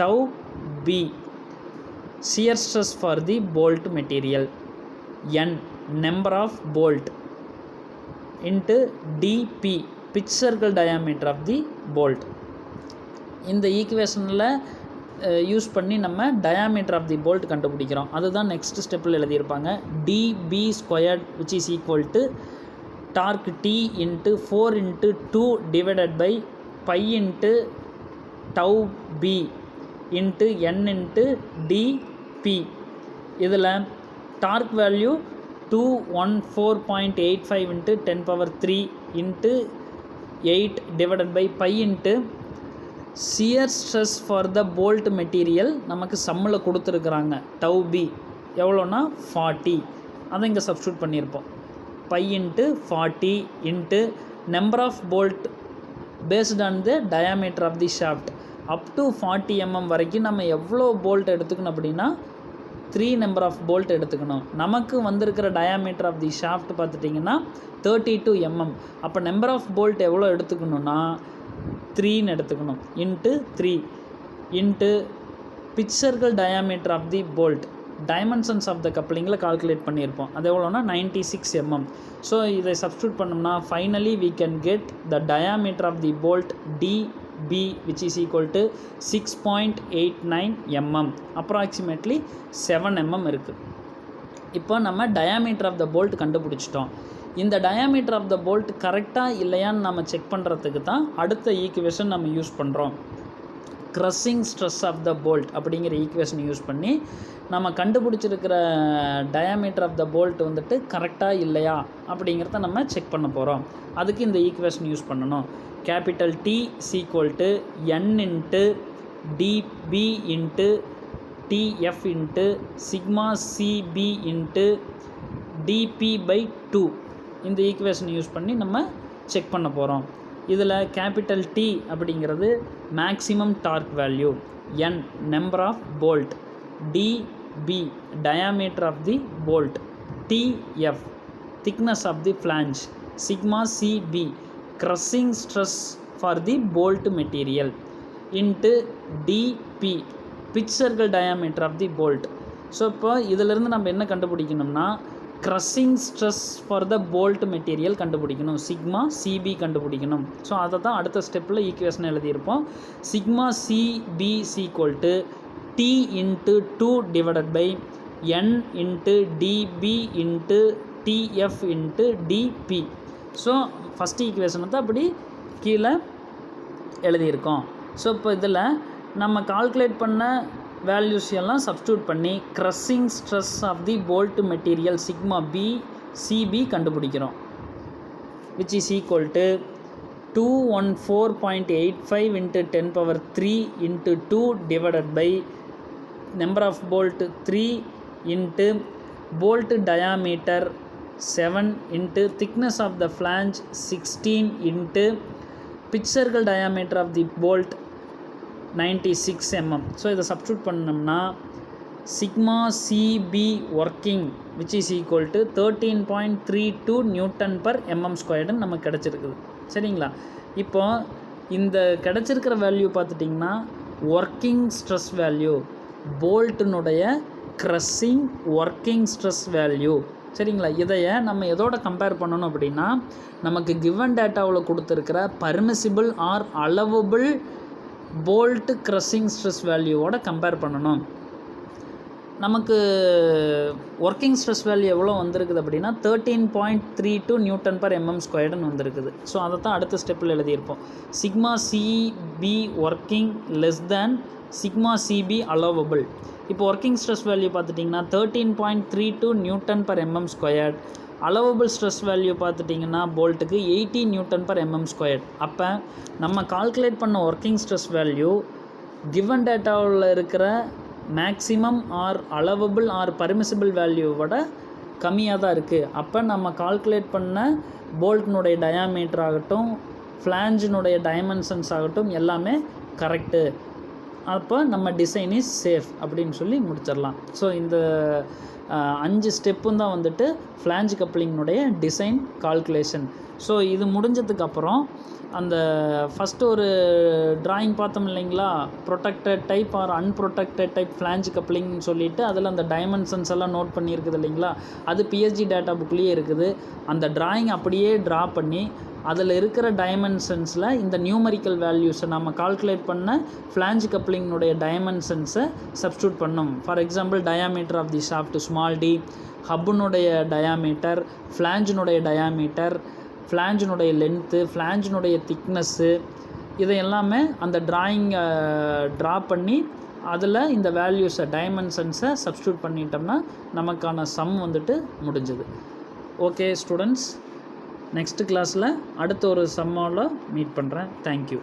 tau b shear stress for the bolt material, n number of bolt into dP pitch circle diameter of the bolt. இந்த ஈக்குவேஷனில் யூஸ் பண்ணி நம்ம டயாமீட்டர் ஆஃப் தி போல்ட் கண்டுபிடிக்கிறோம். அதுதான் நெக்ஸ்ட் ஸ்டெப்பில் எழுதியிருப்பாங்க. dB² which is equal to torque T into 4 into 2 divided by pi into tau b into n into dP. இதில் torque value 214.85 into 10³ into 8 divided by pi into shear stress for the bolt material நமக்கு சம்மில் கொடுத்துருக்குறாங்க. tau b எவ்வளோனா 40, அதை இங்கே சப்ஸ்டியூட் பண்ணியிருப்போம். Pi into 40 into number of bolt based on the diameter of the shaft. Up to 40 mm வரைக்கும் நம்ம எவ்வளோ போல்ட் எடுத்துக்கணும் அப்படின்னா 3 நம்பர் ஆஃப் போல்ட் எடுத்துக்கணும். நமக்கு வந்திருக்கிற டயாமீட்டர் ஆஃப் தி ஷாஃப்ட் பார்த்துட்டிங்கன்னா 32 mm. அப்போ நம்பர் ஆஃப் போல்ட் எவ்வளோ எடுத்துக்கணுன்னா 3ன்னு எடுத்துக்கணும். Into 3 into pitch circle diameter of the bolt dimensions of the கப்ளிங்கில் கால்குலேட் பண்ணியிருப்போம். அது எவ்வளோனா 96 mm. ஸோ இதை சப்ஸ்டியூட் பண்ணோம்னா finally we can get the diameter of the bolt dB which is equal to 6.89 mm, approximately 7 mm இருக்குது. இப்போ நம்ம டயாமீட்டர் ஆஃப் த போல்ட் கண்டுபிடிச்சிட்டோம். இந்த டயாமீட்டர் ஆஃப் த போல்ட் கரெக்டாக இல்லையான்னு நம்ம செக் பண்ணுறதுக்கு தான் அடுத்த ஈக்குவேஷன் நம்ம யூஸ் பண்ணுறோம். Crushing stress of the bolt அப்படிங்கிற ஈக்குவேஷன் யூஸ் பண்ணி நம்ம கண்டுபிடிச்சிருக்கிற டயாமீட்டர் ஆஃப் த போல்ட் வந்துட்டு கரெக்டாக இல்லையா அப்படிங்கிறத நம்ம செக் பண்ண போகிறோம். அதுக்கு இந்த ஈக்குவேஷன் யூஸ் பண்ணணும். Capital T is equal to n into dB into TF into sigma CB into dP/2. இந்த ஈக்குவேஷன் யூஸ் பண்ணி நம்ம செக் பண்ண போகிறோம். இதில் கேபிட்டல் T அப்படிங்கிறது maximum torque value, n number of bolt, dB diameter of the bolt, TF thickness of the flange, sigma CB crushing stress for the bolt material into dP pitch circle diameter of the bolt. So இப்போ இதிலிருந்து நம்ம என்ன கண்டுபிடிக்கணும்னா crushing stress for the bolt material கண்டுபிடிக்கணும், சிக்மா CB கண்டுபிடிக்கணும். ஸோ அதை தான் அடுத்த ஸ்டெப்பில் ஈக்குவேஷன் எழுதியிருப்போம். Sigma CB equal to T into 2 divided by n into dB into TF into dP. So first ஈக்குவேஷனை தான் அப்படி கீழே எழுதியிருக்கோம். ஸோ இப்போ இதில் நம்ம கால்குலேட் பண்ண வேல்யூஸ் எல்லாம் சப்ஸ்டியூட் பண்ணி crushing stress of the bolt material sigma CB கண்டுபிடிக்கிறோம். Which is equal to 214.85 into 10³ into 2 divided by number of bolt 3 into bolt diameter 7 into thickness of the flange 16 into pitch circle diameter of the bolt 96 mm. So இதை சப்ஸ்டியூட் பண்ணோம்னா sigma CB working which is equal to 13.32 Nm/mm² நமக்கு கிடச்சிருக்குது. சரிங்களா, இப்போ இந்த கிடச்சிருக்கிற வேல்யூ பார்த்துட்டிங்கன்னா ஒர்க்கிங் ஸ்ட்ரெஸ் வேல்யூ, போல்ட்டினுடைய க்ரஷிங் ஒர்க்கிங் ஸ்ட்ரெஸ் வேல்யூ. சரிங்களா, இதையை நம்ம எதோட கம்பேர் பண்ணணும் அப்படின்னா நமக்கு கிவன் டேட்டாவில் கொடுத்துருக்கிற permissible or allowable bolt crushing stress வேல்யூவோட கம்பேர் பண்ணணும். நமக்கு ஒர்க்கிங் ஸ்ட்ரெஸ் வேல்யூ எவ்வளோ வந்திருக்குது அப்படின்னா 13.32 நியூட்டன் பர் எம்எம் ஸ்கொயர்டுன்னு வந்திருக்குது. ஸோ அதை தான் அடுத்த ஸ்டெப்பில் எழுதியிருப்போம். Sigma CB working less than sigma CB allowable. இப்போ ஒர்க்கிங் ஸ்ட்ரெஸ் வேல்யூ பார்த்துட்டிங்கன்னா 13.32 newton per mm squared. Allowable stress value பார்த்துட்டிங்கன்னா போல்ட்டுக்கு 80 நியூட்டன் பர் எம்எம் ஸ்கொயர்ட். அப்போ நம்ம கால்குலேட் பண்ண ஒர்க்கிங் ஸ்ட்ரெஸ் வேல்யூ கிவன் டேட்டாவில் இருக்கிற maximum or allowable or permissible வேல்யூவோட கம்மியாக தான் இருக்குது. அப்போ நம்ம கால்குலேட் பண்ண போல்ட்னுடைய டயாமீட்டர் ஆகட்டும், ஃப்ளாஞ்சினுடைய டைமென்ஷன்ஸ் ஆகட்டும் எல்லாமே கரெக்டு. அப்போ நம்ம டிசைன் இஸ் சேஃப் அப்படின்னு சொல்லி முடிச்சிடலாம். ஸோ இந்த 5 ஸ்டெப்பும் தான் வந்துட்டு ஃப்ளாஞ்ச் கப்ளிங்கினுடைய டிசைன் கால்குலேஷன். ஸோ இது முடிஞ்சதுக்கப்புறம் அந்த ஃபஸ்ட்டு ஒரு ட்ராயிங் பார்த்தோம் இல்லைங்களா, protected type or unprotected type flange கப்ளிங்னு சொல்லிவிட்டு அதில் அந்த டைமென்ஷன்ஸ் எல்லாம் நோட் பண்ணியிருக்குது இல்லைங்களா, அது பிஎஸ்ஜி டேட்டா புக்லேயே இருக்குது. அந்த ட்ராயிங் அப்படியே ட்ரா பண்ணி அதில் இருக்கிற டைமென்ஷன்ஸில் இந்த நியூமரிக்கல் வேல்யூஸை நம்ம கால்குலேட் பண்ண ஃப்ளாஞ்ச் கப்ளிங்கினுடைய டைமென்ஷன்ஸை சப்ஸ்டியூட் பண்ணோம். For example diameter of the shaft small d, ஹப்புனுடைய டயாமீட்டர், ஃப்ளாஞ்சினுடைய டயாமீட்டர், ஃப்ளாஞ்சினுடைய லென்த்து, ஃப்ளாஞ்சினுடைய திக்னஸ்ஸு, இதை எல்லாமே அந்த ட்ராயிங்கை ட்ரா பண்ணி அதில் இந்த வேல்யூஸை டைமென்ஷன்ஸை சப்ஸ்டியூட் பண்ணிட்டோம்னா நமக்கான சம் வந்துட்டு முடிஞ்சுது. ஓகே ஸ்டூடெண்ட்ஸ், நெக்ஸ்ட் கிளாஸில் அடுத்த ஒரு சம்மோட மீட் பண்ணுறேன். தேங்க்யூ.